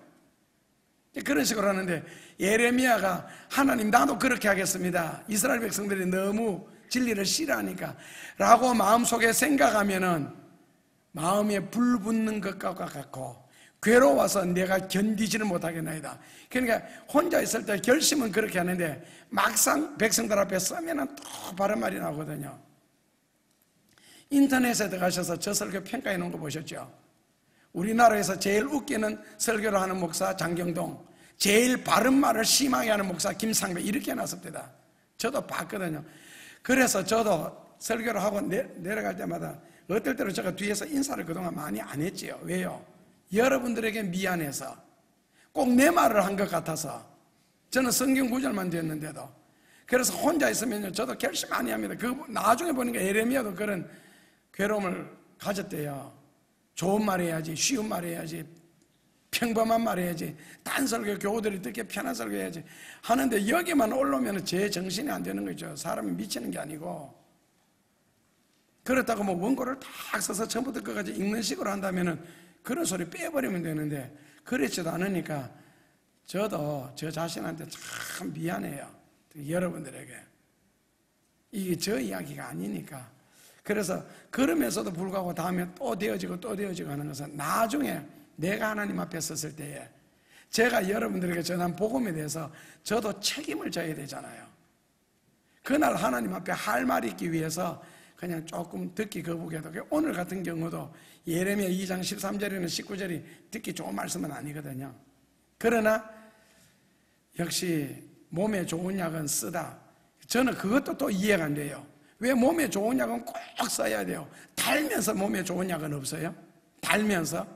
그런 식으로 하는데, 예레미야가 하나님 나도 그렇게 하겠습니다, 이스라엘 백성들이 너무 진리를 싫어하니까 라고 마음속에 생각하면은 마음에 불 붙는 것과 같고 괴로워서 내가 견디지를 못하겠나이다. 그러니까 혼자 있을 때 결심은 그렇게 하는데 막상 백성들 앞에 서면은 또 바른 말이 나오거든요. 인터넷에 들어가셔서 저 설교 평가해 놓은 거 보셨죠? 우리나라에서 제일 웃기는 설교를 하는 목사 장경동, 제일 바른 말을 심하게 하는 목사 김상배, 이렇게 해놨습니다. 저도 봤거든요. 그래서 저도 설교를 하고 내려갈 때마다 어떨 때로 제가 뒤에서 인사를 그동안 많이 안 했지요. 왜요? 여러분들에게 미안해서, 꼭 내 말을 한 것 같아서. 저는 성경 구절만 됐는데도. 그래서 혼자 있으면요, 저도 결심 많이 합니다. 나중에 보니까 에레미야도 그런 괴로움을 가졌대요. 좋은 말 해야지, 쉬운 말 해야지, 평범한 말 해야지, 단설교 교우들이 듣기 편한 설교 해야지 하는데, 여기만 올라오면 제 정신이 안 되는 거죠. 사람이 미치는 게 아니고. 그렇다고 뭐 원고를 딱 써서 처음부터 끝까지 읽는 식으로 한다면은 그런 소리 빼버리면 되는데, 그렇지도 않으니까 저도 저 자신한테 참 미안해요. 여러분들에게. 이게 저 이야기가 아니니까. 그래서 그러면서도 불구하고 다음에 또 되어지고 하는 것은 나중에 내가 하나님 앞에 섰을 때에 제가 여러분들에게 전한 복음에 대해서 저도 책임을 져야 되잖아요. 그날 하나님 앞에 할 말이 있기 위해서 그냥 조금 듣기 거북해도, 오늘 같은 경우도 예레미야 2장 13절이나 19절이 듣기 좋은 말씀은 아니거든요. 그러나 역시 몸에 좋은 약은 쓰다. 저는 그것도 또 이해가 안 돼요. 왜 몸에 좋은 약은 꼭 써야 돼요? 달면서 몸에 좋은 약은 없어요? 달면서?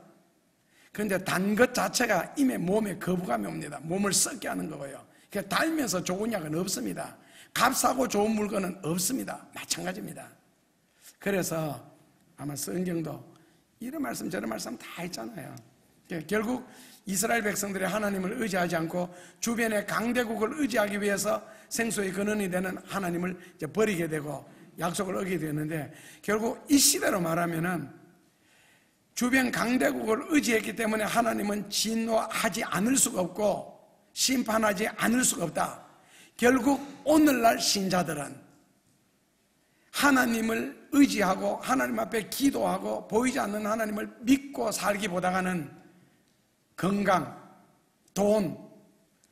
그런데 단 것 자체가 이미 몸에 거부감이 옵니다. 몸을 썩게 하는 거고요. 그러니까 달면서 좋은 약은 없습니다. 값싸고 좋은 물건은 없습니다. 마찬가지입니다. 그래서 아마 성경도 이런 말씀 저런 말씀 다 있잖아요. 결국 이스라엘 백성들이 하나님을 의지하지 않고 주변의 강대국을 의지하기 위해서 생수의 근원이 되는 하나님을 이제 버리게 되고 약속을 어기게 되는데, 결국 이 시대로 말하면은 주변 강대국을 의지했기 때문에 하나님은 진노하지 않을 수가 없고 심판하지 않을 수가 없다. 결국 오늘날 신자들은 하나님을 의지하고 하나님 앞에 기도하고 보이지 않는 하나님을 믿고 살기보다는 건강, 돈,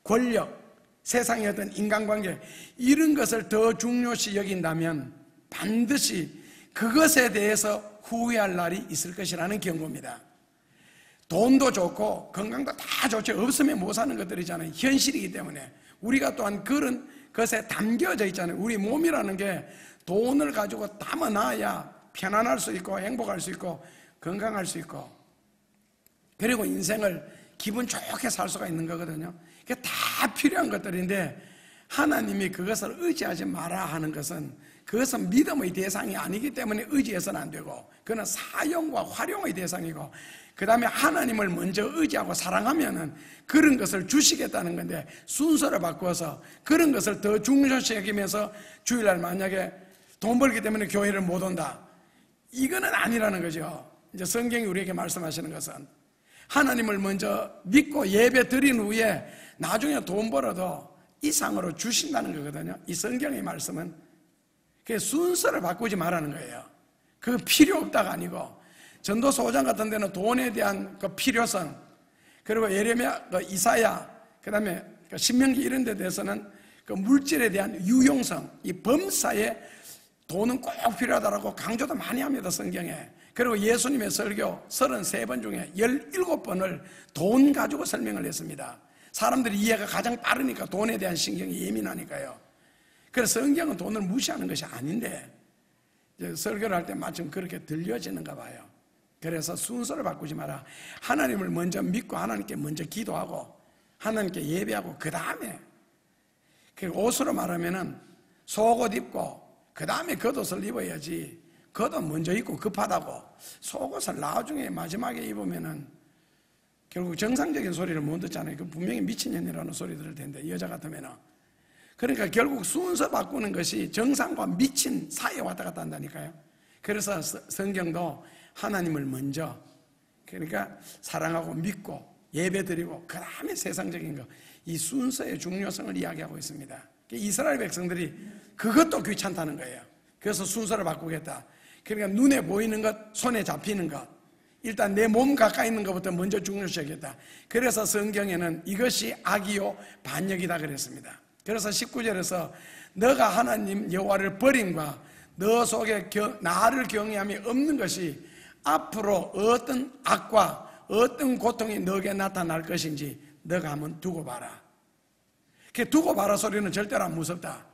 권력, 세상의 어떤 인간관계 이런 것을 더 중요시 여긴다면 반드시 그것에 대해서 후회할 날이 있을 것이라는 경고입니다. 돈도 좋고 건강도 다 좋죠. 없으면 못 사는 것들이잖아요. 현실이기 때문에 우리가 또한 그런 것에 담겨져 있잖아요. 우리 몸이라는 게 돈을 가지고 담아놔야 편안할 수 있고 행복할 수 있고 건강할 수 있고 그리고 인생을 기분 좋게 살 수가 있는 거거든요. 그게 다 필요한 것들인데 하나님이 그것을 의지하지 마라 하는 것은 그것은 믿음의 대상이 아니기 때문에 의지해서는 안 되고 그건 사용과 활용의 대상이고 그 다음에 하나님을 먼저 의지하고 사랑하면은 그런 것을 주시겠다는 건데 순서를 바꾸어서 그런 것을 더 중요시 여기면서 주일날 만약에 돈 벌기 때문에 교회를 못 온다 이거는 아니라는 거죠. 이제 성경이 우리에게 말씀하시는 것은 하나님을 먼저 믿고 예배 드린 후에 나중에 돈 벌어도 이상으로 주신다는 거거든요. 이 성경의 말씀은 그 순서를 바꾸지 말라는 거예요. 그 필요 없다가 아니고 전도서 5장 같은 데는 돈에 대한 그 필요성 그리고 예레미야, 이사야 그 다음에 신명기 이런 데 대해서는 그 물질에 대한 유용성 이 범사에 돈은 꼭 필요하다고 강조도 많이 합니다. 성경에. 그리고 예수님의 설교 33번 중에 17번을 돈 가지고 설명을 했습니다. 사람들이 이해가 가장 빠르니까 돈에 대한 신경이 예민하니까요. 그래서 성경은 돈을 무시하는 것이 아닌데 설교를 할 때 마침 그렇게 들려지는가 봐요. 그래서 순서를 바꾸지 마라. 하나님을 먼저 믿고 하나님께 먼저 기도하고 하나님께 예배하고 그 다음에 옷으로 말하면은 속옷 입고 그 다음에 겉옷을 입어야지 겉옷 먼저 입고 급하다고 속옷을 나중에 마지막에 입으면은 결국 정상적인 소리를 못 듣잖아요. 그 분명히 미친년이라는 소리 들을 텐데 여자 같으면은 그러니까 결국 순서 바꾸는 것이 정상과 미친 사이에 왔다 갔다 한다니까요. 그래서 성경도 하나님을 먼저 그러니까 사랑하고 믿고 예배드리고 그 다음에 세상적인 거 이 순서의 중요성을 이야기하고 있습니다. 이스라엘 백성들이 그것도 귀찮다는 거예요. 그래서 순서를 바꾸겠다. 그러니까 눈에 보이는 것, 손에 잡히는 것 일단 내 몸 가까이 있는 것부터 먼저 중요시하겠다. 그래서 성경에는 이것이 악이요 반역이다 그랬습니다. 그래서 19절에서 너가 하나님 여호와를 버림과 너 속에 나를 경외함이 없는 것이 앞으로 어떤 악과 어떤 고통이 너에게 나타날 것인지 너가 한번 두고 봐라. 그 두고 봐라 소리는 절대로 안 무섭다.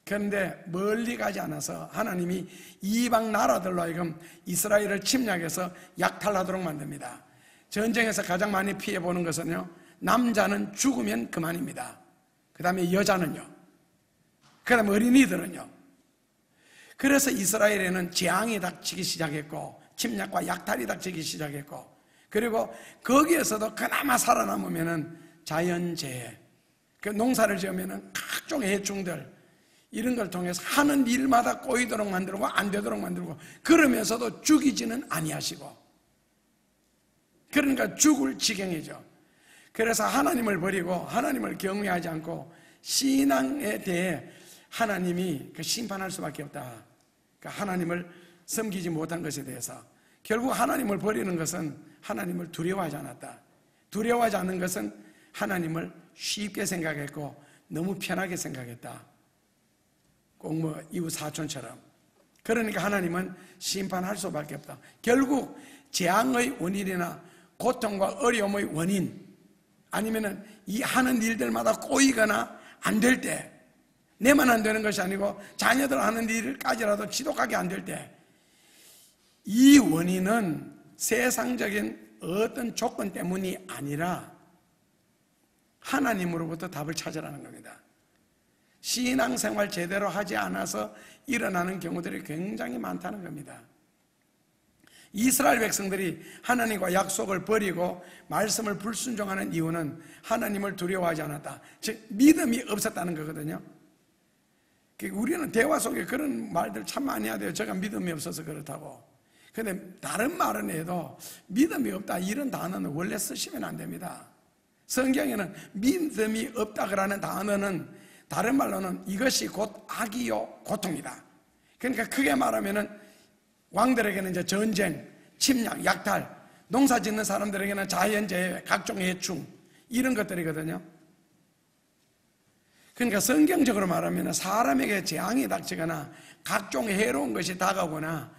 그런데 멀리 가지 않아서 하나님이 이방 나라들로 하여금 이스라엘을 침략해서 약탈하도록 만듭니다. 전쟁에서 가장 많이 피해보는 것은요 남자는 죽으면 그만입니다. 그 다음에 여자는요 그 다음에 어린이들은요. 그래서 이스라엘에는 재앙이 닥치기 시작했고 침략과 약탈이 닥치기 시작했고 그리고 거기에서도 그나마 살아남으면은 자연재해 그 농사를 지으면은 각종의 해충들 이런 걸 통해서 하는 일마다 꼬이도록 만들고 안 되도록 만들고 그러면서도 죽이지는 아니하시고 그러니까 죽을 지경이죠. 그래서 하나님을 버리고 하나님을 경외하지 않고 신앙에 대해 하나님이 심판할 수밖에 없다. 그러니까 하나님을 섬기지 못한 것에 대해서 결국 하나님을 버리는 것은 하나님을 두려워하지 않았다. 두려워하지 않는 것은 하나님을 쉽게 생각했고 너무 편하게 생각했다. 꼭 뭐 이웃 사촌처럼. 그러니까 하나님은 심판할 수밖에 없다. 결국 재앙의 원인이나 고통과 어려움의 원인 아니면은 이 하는 일들마다 꼬이거나 안 될 때 내만 안 되는 것이 아니고 자녀들 하는 일까지라도 지독하게 안 될 때 이 원인은 세상적인 어떤 조건 때문이 아니라 하나님으로부터 답을 찾으라는 겁니다. 신앙생활 제대로 하지 않아서 일어나는 경우들이 굉장히 많다는 겁니다. 이스라엘 백성들이 하나님과 약속을 버리고 말씀을 불순종하는 이유는 하나님을 두려워하지 않았다. 즉 믿음이 없었다는 거거든요. 우리는 대화 속에 그런 말들 참 많이 하대요. 제가 믿음이 없어서 그렇다고. 그런데 다른 말은 해도 믿음이 없다 이런 단어는 원래 쓰시면 안 됩니다. 성경에는 믿음이 없다라는 단어는 다른 말로는 이것이 곧 악이요 고통이다. 그러니까 크게 말하면은 왕들에게는 이제 전쟁, 침략, 약탈, 농사 짓는 사람들에게는 자연재해, 각종 해충 이런 것들이거든요. 그러니까 성경적으로 말하면 사람에게 재앙이 닥치거나 각종 해로운 것이 다가오거나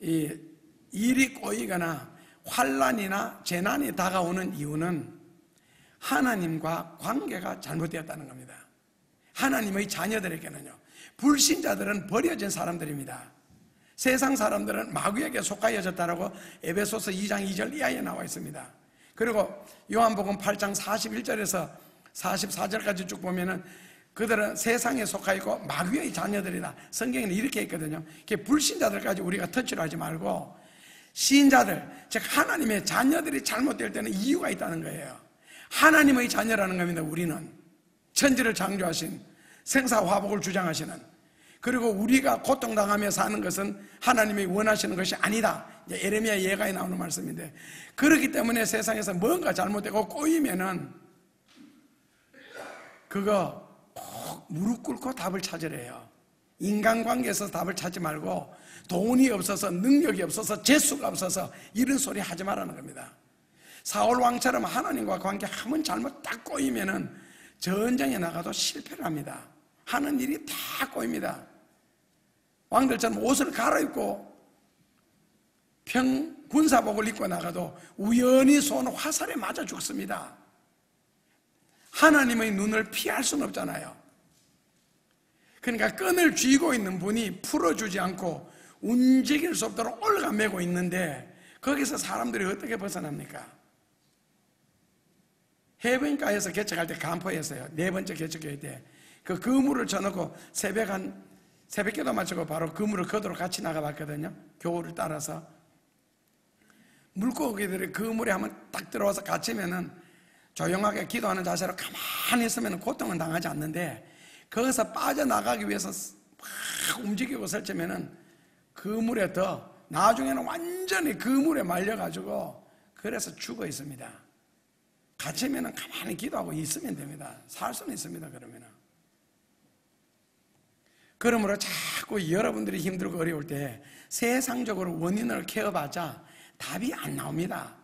일이 꼬이거나 환난이나 재난이 다가오는 이유는 하나님과 관계가 잘못되었다는 겁니다. 하나님의 자녀들에게는요. 불신자들은 버려진 사람들입니다. 세상 사람들은 마귀에게 속하여졌다라고 에베소서 2장 2절 이하에 나와 있습니다. 그리고 요한복음 8장 41절에서 44절까지 쭉 보면은 그들은 세상에 속하 있고 마귀의 자녀들이다. 성경에는 이렇게 있거든요. 불신자들까지 우리가 터치를 하지 말고 신자들, 즉 하나님의 자녀들이 잘못될 때는 이유가 있다는 거예요. 하나님의 자녀라는 겁니다. 우리는 천지를 창조하신 생사화복을 주장하시는, 그리고 우리가 고통당하며 사는 것은 하나님이 원하시는 것이 아니다. 에레미야 예가에 나오는 말씀인데, 그렇기 때문에 세상에서 뭔가 잘못되고 꼬이면은 그거 꼭 무릎 꿇고 답을 찾으래요. 인간관계에서 답을 찾지 말고 돈이 없어서, 능력이 없어서, 재수가 없어서 이런 소리 하지 말라는 겁니다. 사울 왕처럼 하나님과 관계 한번 잘못 딱 꼬이면은 전쟁에 나가도 실패를 합니다. 하는 일이 다 꼬입니다. 왕들처럼 옷을 갈아입고 군사복을 입고 나가도 우연히 쏜 화살에 맞아 죽습니다. 하나님의 눈을 피할 수는 없잖아요. 그러니까 끈을 쥐고 있는 분이 풀어주지 않고 움직일 수 없도록 올가매고 있는데 거기서 사람들이 어떻게 벗어납니까? 해변가에서 개척할 때 간포했어요. 4번째 개척교회 때 그 그물을 쳐놓고 새벽기도 마치고 바로 그물을 걷으러 같이 나가봤거든요. 교우를 따라서. 물고기들이 그물에 한번 딱 들어와서 갇히면은 조용하게 기도하는 자세로 가만히 있으면 고통은 당하지 않는데, 거기서 빠져나가기 위해서 막 움직이고 설치면은 그물에 나중에는 완전히 그물에 말려가지고 그래서 죽어 있습니다. 갇히면은 가만히 기도하고 있으면 됩니다. 살 수는 있습니다. 그러므로 자꾸 여러분들이 힘들고 어려울 때 세상적으로 원인을 캐어봤자 답이 안 나옵니다.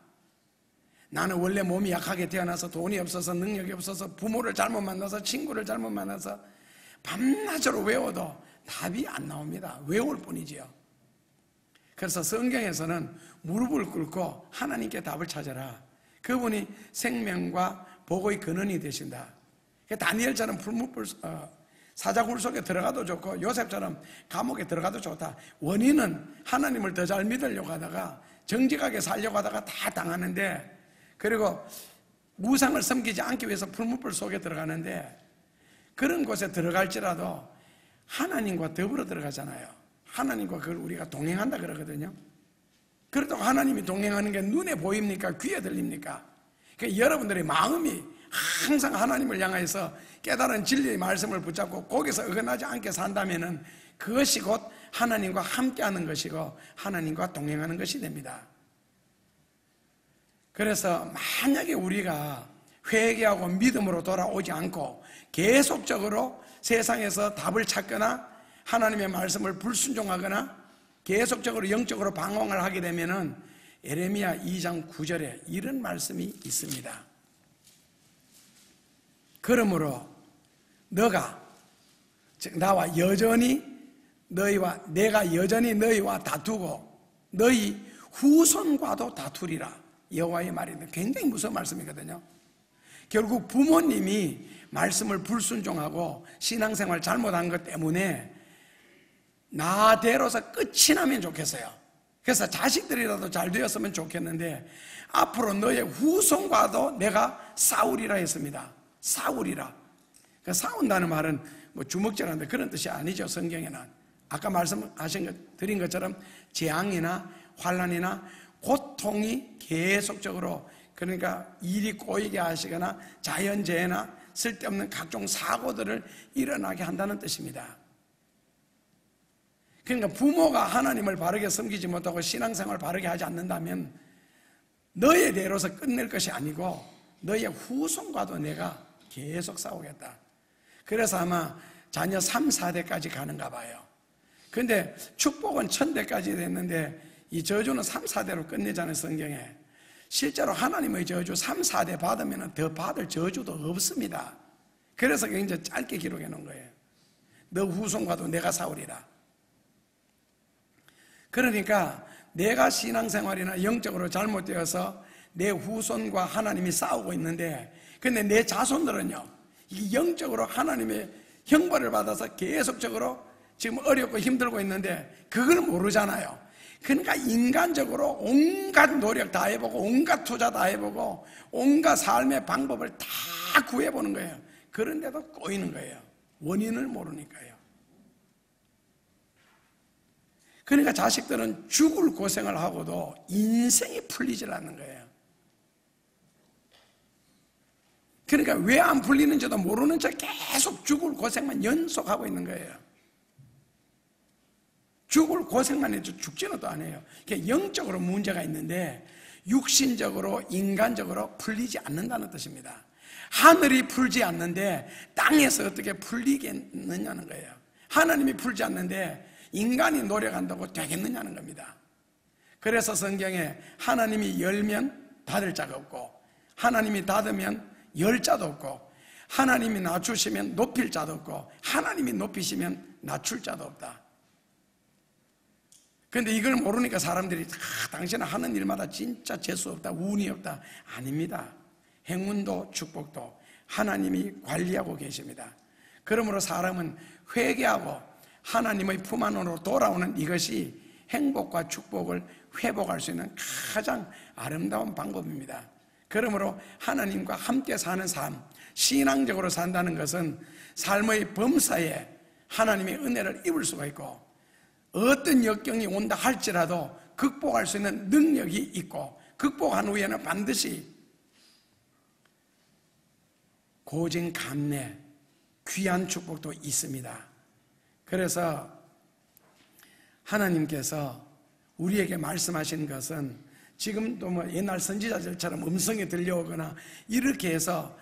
나는 원래 몸이 약하게 태어나서 돈이 없어서, 능력이 없어서, 부모를 잘못 만나서, 친구를 잘못 만나서 밤낮으로 외워도 답이 안 나옵니다. 외울 뿐이지요. 그래서 성경에서는 무릎을 꿇고 하나님께 답을 찾아라. 그분이 생명과 복의 근원이 되신다. 다니엘처럼 사자굴 속에 들어가도 좋고 요셉처럼 감옥에 들어가도 좋다. 원인은 하나님을 더 잘 믿으려고 하다가, 정직하게 살려고 하다가 다 당하는데, 그리고 우상을 섬기지 않기 위해서 풀무불 속에 들어가는데, 그런 곳에 들어갈지라도 하나님과 더불어 들어가잖아요. 하나님과 그걸 우리가 동행한다 그러거든요. 그렇다고 하나님이 동행하는 게 눈에 보입니까? 귀에 들립니까? 그러니까 여러분들의 마음이 항상 하나님을 향해서 깨달은 진리의 말씀을 붙잡고 거기서 어긋나지 않게 산다면은 그것이 곧 하나님과 함께하는 것이고 하나님과 동행하는 것이 됩니다. 그래서 만약에 우리가 회개하고 믿음으로 돌아오지 않고 계속적으로 세상에서 답을 찾거나 하나님의 말씀을 불순종하거나 계속적으로 영적으로 방황을 하게 되면은 에레미야 2장 9절에 이런 말씀이 있습니다. 그러므로 너가, 즉 나와 여전히 내가 여전히 너희와 다투고 너희 후손과도 다투리라. 여호와의 말인데 굉장히 무서운 말씀이거든요. 결국 부모님이 말씀을 불순종하고 신앙생활 잘못한 것 때문에 나대로서 끝이 나면 좋겠어요. 그래서 자식들이라도 잘 되었으면 좋겠는데 앞으로 너의 후손과도 내가 싸우리라 했습니다. 싸우리라. 그 싸운다는 말은 뭐 주먹질하는데 그런 뜻이 아니죠. 성경에는 아까 드린 것처럼 재앙이나 환난이나 고통이 계속적으로, 그러니까 일이 꼬이게 하시거나 자연재해나 쓸데없는 각종 사고들을 일어나게 한다는 뜻입니다. 그러니까 부모가 하나님을 바르게 섬기지 못하고 신앙생활을 바르게 하지 않는다면 너의 대로서 끝낼 것이 아니고 너의 후손과도 내가 계속 싸우겠다. 그래서 아마 자녀 3, 4대까지 가는가 봐요. 근데 축복은 1000대까지 됐는데 이 저주는 3, 4대로 끝내잖아요. 성경에 실제로 하나님의 저주 3, 4대 받으면 더 받을 저주도 없습니다. 그래서 굉장히 짧게 기록해 놓은 거예요. 너 후손과도 내가 싸우리라. 그러니까 내가 신앙생활이나 영적으로 잘못되어서 내 후손과 하나님이 싸우고 있는데, 근데 내 자손들은요, 이 영적으로 하나님의 형벌을 받아서 계속적으로 지금 어렵고 힘들고 있는데 그걸 모르잖아요. 그러니까 인간적으로 온갖 노력 다 해보고 온갖 투자 다 해보고 온갖 삶의 방법을 다 구해보는 거예요. 그런데도 꼬이는 거예요. 원인을 모르니까요. 그러니까 자식들은 죽을 고생을 하고도 인생이 풀리질 않는 거예요. 그러니까 왜 안 풀리는지도 모르는 척 계속 죽을 고생만 연속하고 있는 거예요. 죽을 고생만 해도 죽지는 또 안 해요. 영적으로 문제가 있는데 육신적으로 인간적으로 풀리지 않는다는 뜻입니다. 하늘이 풀지 않는데 땅에서 어떻게 풀리겠느냐는 거예요. 하나님이 풀지 않는데 인간이 노력한다고 되겠느냐는 겁니다. 그래서 성경에 하나님이 열면 닫을 자가 없고 하나님이 닫으면 열 자도 없고 하나님이 낮추시면 높일 자도 없고 하나님이 높이시면 낮출 자도 없다. 그런데 이걸 모르니까 사람들이 당신은 하는 일마다 진짜 재수 없다, 운이 없다. 아닙니다. 행운도 축복도 하나님이 관리하고 계십니다. 그러므로 사람은 회개하고 하나님의 품 안으로 돌아오는 이것이 행복과 축복을 회복할 수 있는 가장 아름다운 방법입니다. 그러므로 하나님과 함께 사는 삶, 신앙적으로 산다는 것은 삶의 범사에 하나님의 은혜를 입을 수가 있고 어떤 역경이 온다 할지라도 극복할 수 있는 능력이 있고 극복한 후에는 반드시 고진 감내, 귀한 축복도 있습니다. 그래서 하나님께서 우리에게 말씀하신 것은 지금도 뭐 옛날 선지자들처럼 음성이 들려오거나 이렇게 해서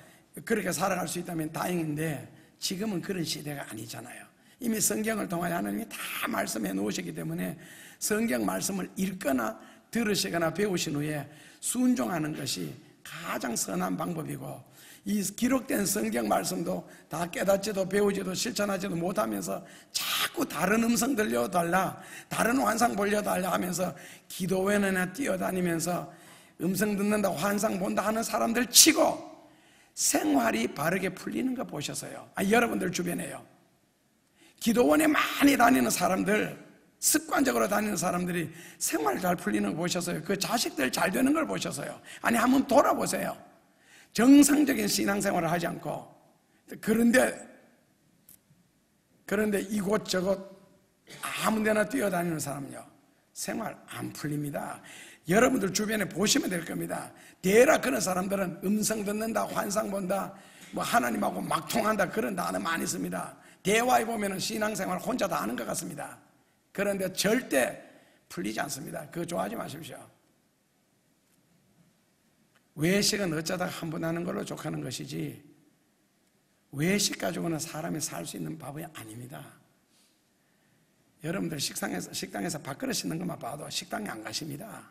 그렇게 살아갈 수 있다면 다행인데 지금은 그런 시대가 아니잖아요. 이미 성경을 통하여 하나님이 다 말씀해 놓으셨기 때문에 성경 말씀을 읽거나 들으시거나 배우신 후에 순종하는 것이 가장 선한 방법이고 이 기록된 성경 말씀도 다 깨닫지도 배우지도 실천하지도 못하면서 자꾸 다른 음성 들려달라, 다른 환상 보려달라 하면서 기도회나 뛰어다니면서 음성 듣는다, 환상 본다 하는 사람들 치고 생활이 바르게 풀리는 거 보셔서요. 여러분들 주변에요. 기도원에 많이 다니는 사람들, 습관적으로 다니는 사람들이 생활 잘 풀리는 거 보셔서요. 그 자식들 잘 되는 걸 보셔서요. 아니 한번 돌아보세요. 정상적인 신앙생활을 하지 않고 그런데 이곳저곳 아무 데나 뛰어다니는 사람은요 생활 안 풀립니다. 여러분들 주변에 보시면 될 겁니다. 대략 그런 사람들은 음성 듣는다, 환상 본다, 뭐 하나님하고 막 통한다 그런 단어 많이 씁니다. 대화해보면 신앙생활 혼자 다 하는 것 같습니다. 그런데 절대 풀리지 않습니다. 그거 좋아하지 마십시오. 외식은 어쩌다 한 번 하는 걸로 족하는 것이지 외식 가지고는 사람이 살 수 있는 밥이 아닙니다. 여러분들 식당에서 밥그릇 씻는 것만 봐도 식당에 안 가십니다.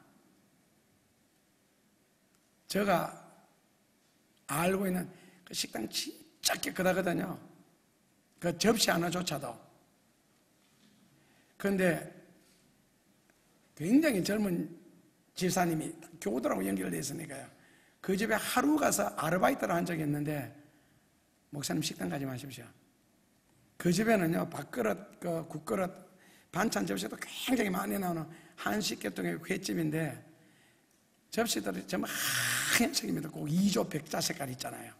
제가 알고 있는 그 식당 진짜 깨끗하거든요. 그 접시 하나조차도. 그런데 굉장히 젊은 집사님이 교우들하고 연결되어 있으니까요. 그 집에 하루 가서 아르바이트를 한 적이 있는데 목사님 식당 가지 마십시오. 그 집에는요 밥그릇, 국그릇, 반찬 접시도 굉장히 많이 나오는 한식 계통의 횟집인데 접시들이 정말 하얀색입니다. 꼭 2조 백자 색깔 있잖아요.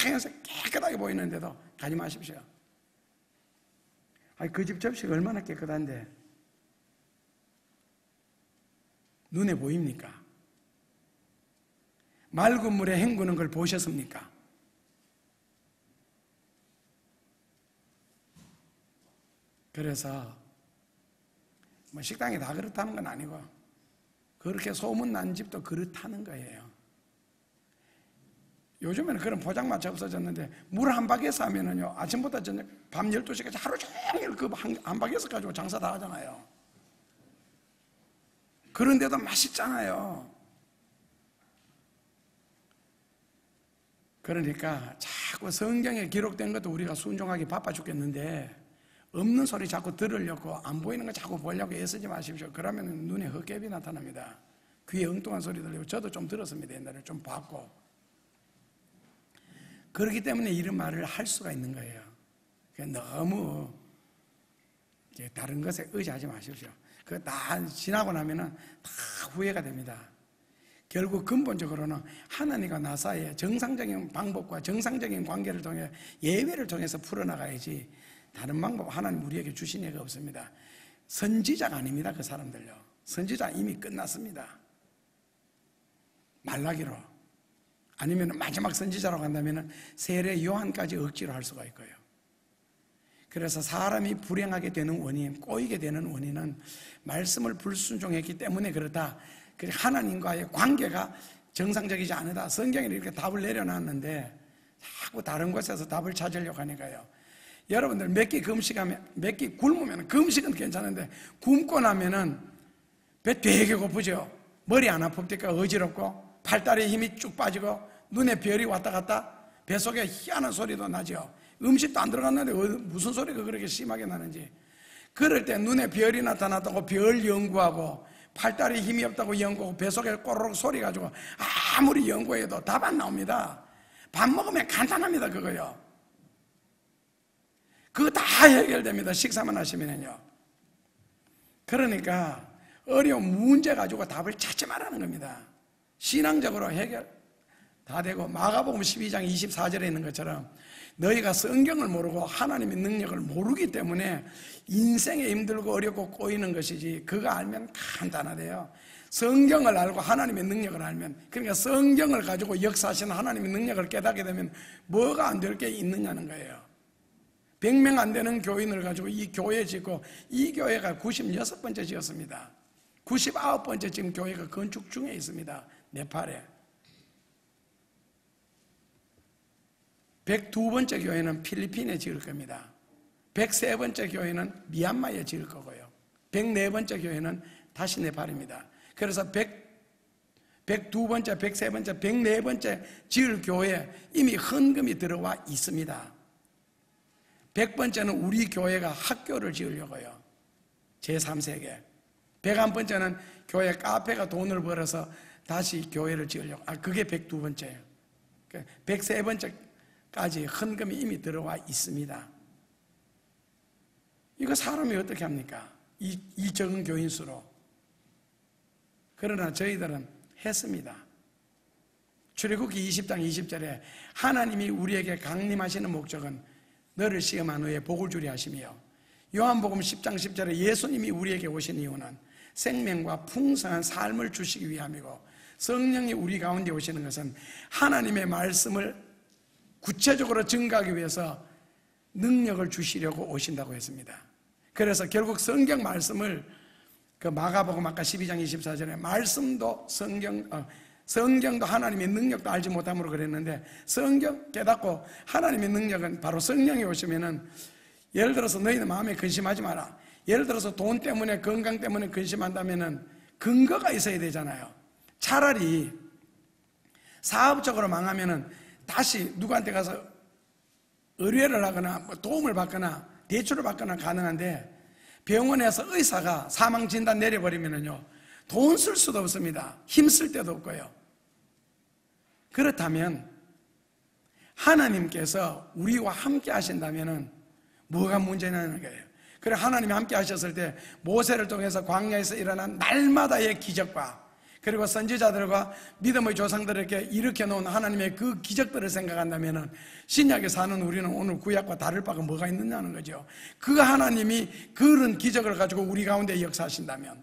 하얀색 깨끗하게 보이는데도 가지 마십시오. 그 집 접시가 얼마나 깨끗한데 눈에 보입니까? 맑은 물에 헹구는 걸 보셨습니까? 그래서 뭐 식당이 다 그렇다는 건 아니고 그렇게 소문난 집도 그렇다는 거예요. 요즘에는 그런 포장마차 없어졌는데 물 한 바퀴에서 하면은요 아침부터 저녁 밤 12시까지 하루 종일 그 한 바퀴에서 가지고 장사 다 하잖아요. 그런데도 맛있잖아요. 그러니까 자꾸 성경에 기록된 것도 우리가 순종하기 바빠 죽겠는데 없는 소리 자꾸 들으려고 안 보이는 거 자꾸 보려고 애쓰지 마십시오. 그러면 눈에 헛개비 나타납니다. 귀에 엉뚱한 소리 들리고 저도 좀 들었습니다. 옛날에 좀 봤고. 그렇기 때문에 이런 말을 할 수가 있는 거예요. 너무 다른 것에 의지하지 마십시오. 그거 다 지나고 나면은 다 후회가 됩니다. 결국 근본적으로는 하나님과 나 사이에 정상적인 방법과 정상적인 관계를 통해 예배를 통해서 풀어나가야지 다른 방법 하나님 우리에게 주신 예가 없습니다. 선지자가 아닙니다. 그 사람들요. 선지자 이미 끝났습니다. 말라기로 아니면 마지막 선지자로 간다면 세례 요한까지 억지로 할 수가 있고요. 그래서 사람이 불행하게 되는 원인, 꼬이게 되는 원인은 말씀을 불순종했기 때문에 그렇다. 하나님과의 관계가 정상적이지 않다. 성경에 이렇게 답을 내려놨는데 자꾸 다른 곳에서 답을 찾으려고 하니까요. 여러분들 몇 끼 금식하면, 몇 끼 굶으면, 금식은 괜찮은데 굶고 나면은 배 되게 고프죠. 머리 안 아픕니까? 어지럽고 팔다리에 힘이 쭉 빠지고 눈에 별이 왔다 갔다 뱃속에 희한한 소리도 나죠. 음식도 안 들어갔는데 무슨 소리가 그렇게 심하게 나는지. 그럴 때 눈에 별이 나타났다고 별 연구하고 팔다리에 힘이 없다고 연구하고 뱃속에 꼬르륵 소리 가지고 아무리 연구해도 답 안 나옵니다. 밥 먹으면 간단합니다. 그거요. 그거 다 해결됩니다. 식사만 하시면요. 그러니까 어려운 문제 가지고 답을 찾지 말라는 겁니다. 신앙적으로 해결 다 되고 마가복음 12장 24절에 있는 것처럼 너희가 성경을 모르고 하나님의 능력을 모르기 때문에 인생에 힘들고 어렵고 꼬이는 것이지 그거 알면 간단하대요. 성경을 알고 하나님의 능력을 알면, 그러니까 성경을 가지고 역사하시는 하나님의 능력을 깨닫게 되면 뭐가 안 될 게 있느냐는 거예요. 100명 안 되는 교인을 가지고 이 교회 짓고 이 교회가 96번째 지었습니다. 99번째 지금 교회가 건축 중에 있습니다. 네팔에. 102번째 교회는 필리핀에 지을 겁니다. 103번째 교회는 미얀마에 지을 거고요. 104번째 교회는 다시 네팔입니다. 그래서 102번째, 103번째, 104번째 지을 교회에 이미 헌금이 들어와 있습니다. 100번째는 우리 교회가 학교를 지으려고요. 제3세계. 101번째는 교회 카페가 돈을 벌어서 다시 교회를 지으려고. 그게 102번째예요. 103번째까지 헌금이 이미 들어와 있습니다. 이거 사람이 어떻게 합니까? 이 적은 교인 수로. 그러나 저희들은 했습니다. 출애굽기 20장 20절에 하나님이 우리에게 강림하시는 목적은 너를 시험한 후에 복을 주리 하시며, 요한복음 10장 10절에 예수님이 우리에게 오신 이유는 생명과 풍성한 삶을 주시기 위함이고, 성령이 우리 가운데 오시는 것은 하나님의 말씀을 구체적으로 증거하기 위해서 능력을 주시려고 오신다고 했습니다. 그래서 결국 성경 말씀을 그 마가복음 아까 12장 24절에 말씀도 성경도 하나님의 능력도 알지 못함으로 그랬는데, 성경 깨닫고 하나님의 능력은 바로 성령이 오시면은, 예를 들어서 너희는 마음에 근심하지 마라. 예를 들어서 돈 때문에 건강 때문에 근심한다면은 근거가 있어야 되잖아요. 차라리 사업적으로 망하면은 다시 누구한테 가서 의뢰를 하거나 도움을 받거나 대출을 받거나 가능한데, 병원에서 의사가 사망 진단 내려버리면은요, 돈 쓸 수도 없습니다. 힘쓸 데도 없고요. 그렇다면 하나님께서 우리와 함께 하신다면은 뭐가 문제냐는 거예요. 그래, 하나님이 함께 하셨을 때 모세를 통해서 광야에서 일어난 날마다의 기적과, 그리고 선지자들과 믿음의 조상들에게 일으켜 놓은 하나님의 그 기적들을 생각한다면 신약에 사는 우리는 오늘 구약과 다를 바가 뭐가 있느냐는 거죠. 그 하나님이 그런 기적을 가지고 우리 가운데 역사하신다면,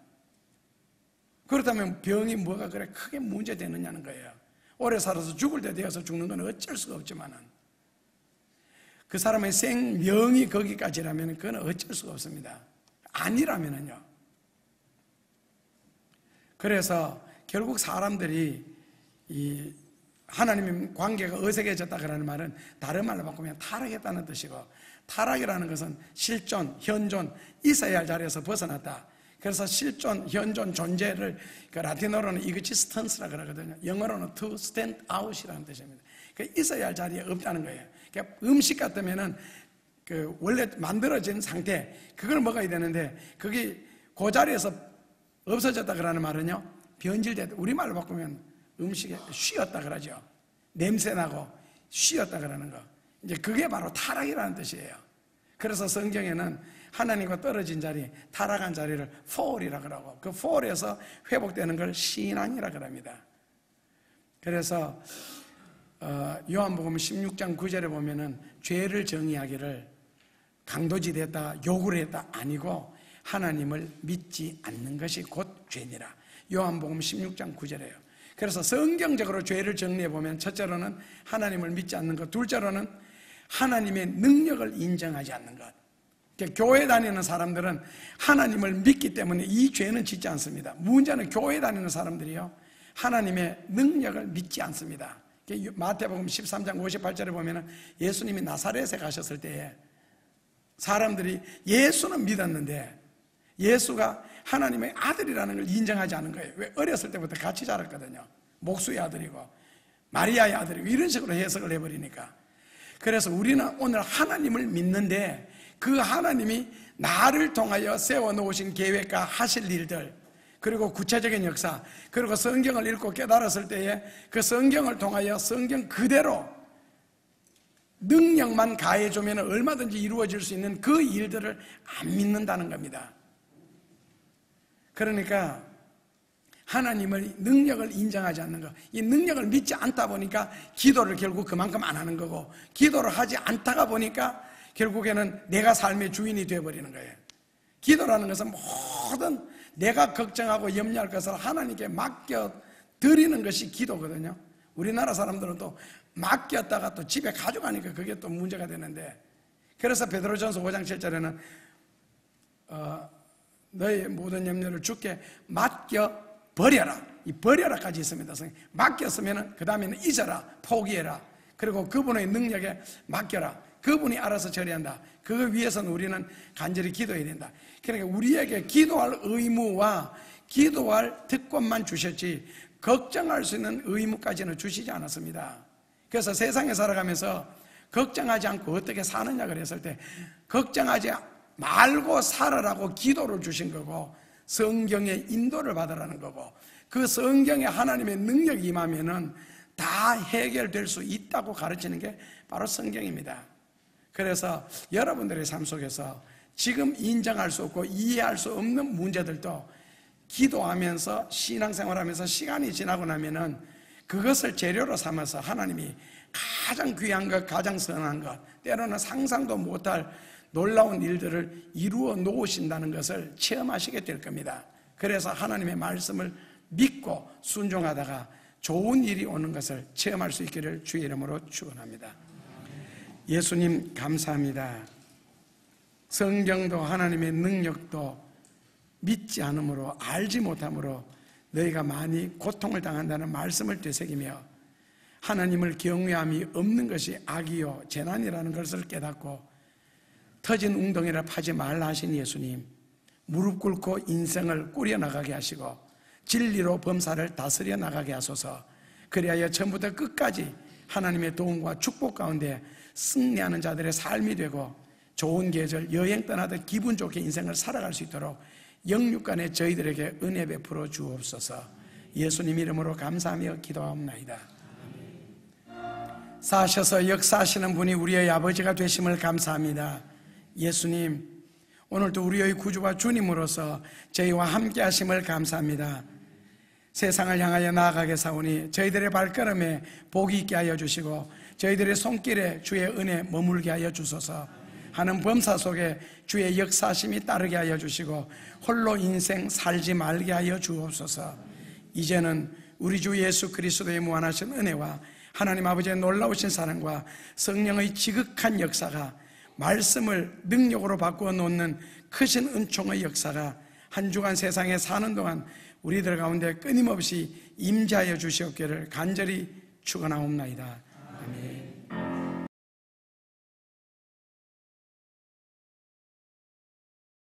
그렇다면 병이 뭐가 그래 크게 문제되느냐는 거예요. 오래 살아서 죽을 때 되어서 죽는 건 어쩔 수가 없지만은, 그 사람의 생명이 거기까지라면 그건 어쩔 수가 없습니다. 아니라면은요. 그래서 결국 사람들이 이 하나님의 관계가 어색해졌다 그러는 말은 다른 말로 바꾸면 타락했다는 뜻이고, 타락이라는 것은 실존, 현존, 있어야 할 자리에서 벗어났다. 그래서 실존, 현존, 존재를 그 라틴어로는 이그지스턴스라 그러거든요. 영어로는 to stand out이라는 뜻입니다. 있어야 할 자리에 없다는 거예요. 그러니까 음식 같으면은 원래 만들어진 상태, 그걸 먹어야 되는데, 그게 그 자리에서 없어졌다 그러는 말은요, 변질됐다. 우리말로 바꾸면 음식에 쉬었다 그러죠. 냄새나고 쉬었다 그러는 거. 이제 그게 바로 타락이라는 뜻이에요. 그래서 성경에는 하나님과 떨어진 자리, 타락한 자리를 fall이라 그러고, 그 fall에서 회복되는 걸 신앙이라 그럽니다. 그래서 요한복음 16장 9절에 보면은 죄를 정의하기를 강도질했다, 욕을 했다 아니고 하나님을 믿지 않는 것이 곧 죄니라. 요한복음 16장 9절이에요. 그래서 성경적으로 죄를 정리해 보면 첫째로는 하나님을 믿지 않는 것, 둘째로는 하나님의 능력을 인정하지 않는 것. 그러니까 교회 다니는 사람들은 하나님을 믿기 때문에 이 죄는 짓지 않습니다. 문제는 교회 다니는 사람들이요, 하나님의 능력을 믿지 않습니다. 마태복음 13장 58절에 보면 예수님이 나사렛에 가셨을 때에 사람들이 예수는 믿었는데 예수가 하나님의 아들이라는 걸 인정하지 않은 거예요. 왜? 어렸을 때부터 같이 자랐거든요. 목수의 아들이고 마리아의 아들이고 이런 식으로 해석을 해버리니까. 그래서 우리는 오늘 하나님을 믿는데 그 하나님이 나를 통하여 세워놓으신 계획과 하실 일들, 그리고 구체적인 역사, 그리고 성경을 읽고 깨달았을 때에 그 성경을 통하여 성경 그대로 능력만 가해주면 얼마든지 이루어질 수 있는 그 일들을 안 믿는다는 겁니다. 그러니까 하나님의 능력을 인정하지 않는 것, 이 능력을 믿지 않다 보니까 기도를 결국 그만큼 안 하는 거고, 기도를 하지 않다가 보니까 결국에는 내가 삶의 주인이 되어버리는 거예요. 기도라는 것은 모든 내가 걱정하고 염려할 것을 하나님께 맡겨드리는 것이 기도거든요. 우리나라 사람들은 또 맡겼다가 또 집에 가져가니까 그게 또 문제가 되는데, 그래서 베드로전서 5장 7절에는 너의 모든 염려를 주께 맡겨버려라, 이 버려라까지 있습니다. 맡겼으면 그 다음에는 잊어라, 포기해라, 그리고 그분의 능력에 맡겨라. 그분이 알아서 처리한다. 그 위해서는 우리는 간절히 기도해야 된다. 그러니까 우리에게 기도할 의무와 기도할 특권만 주셨지 걱정할 수 있는 의무까지는 주시지 않았습니다. 그래서 세상에 살아가면서 걱정하지 않고 어떻게 사느냐 그랬을 때, 걱정하지 말고 살아라고 기도를 주신 거고, 성경의 인도를 받으라는 거고, 그 성경에 하나님의 능력이 임하면은 다 해결될 수 있다고 가르치는 게 바로 성경입니다. 그래서 여러분들의 삶 속에서 지금 인정할 수 없고 이해할 수 없는 문제들도 기도하면서 신앙생활하면서 시간이 지나고 나면은 그것을 재료로 삼아서 하나님이 가장 귀한 것, 가장 선한 것, 때로는 상상도 못할 놀라운 일들을 이루어 놓으신다는 것을 체험하시게 될 겁니다. 그래서 하나님의 말씀을 믿고 순종하다가 좋은 일이 오는 것을 체험할 수 있기를 주의 이름으로 축원합니다. 예수님 감사합니다. 성경도 하나님의 능력도 믿지 않으므로, 알지 못함으로 너희가 많이 고통을 당한다는 말씀을 되새기며 하나님을 경외함이 없는 것이 악이요 재난이라는 것을 깨닫고 터진 웅덩이를 파지 말라 하신 예수님, 무릎 꿇고 인생을 꾸려나가게 하시고 진리로 범사를 다스려 나가게 하소서. 그리하여 처음부터 끝까지 하나님의 도움과 축복 가운데 승리하는 자들의 삶이 되고 좋은 계절 여행 떠나듯 기분 좋게 인생을 살아갈 수 있도록 영육간에 저희들에게 은혜 베풀어 주옵소서. 예수님 이름으로 감사하며 기도하옵나이다. 사셔서 역사하시는 분이 우리의 아버지가 되심을 감사합니다. 예수님, 오늘도 우리의 구주와 주님으로서 저희와 함께 하심을 감사합니다. 세상을 향하여 나아가게 사오니 저희들의 발걸음에 복이 있게 하여 주시고 저희들의 손길에 주의 은혜 머물게 하여 주소서. 하는 범사 속에 주의 역사심이 따르게 하여 주시고 홀로 인생 살지 말게 하여 주옵소서. 이제는 우리 주 예수 그리스도의 무한하신 은혜와 하나님 아버지의 놀라우신 사랑과 성령의 지극한 역사가, 말씀을 능력으로 바꾸어 놓는 크신 은총의 역사가 한 주간 세상에 사는 동안 우리들 가운데 끊임없이 임재하여 주시옵기를 간절히 축원하옵나이다. 아멘.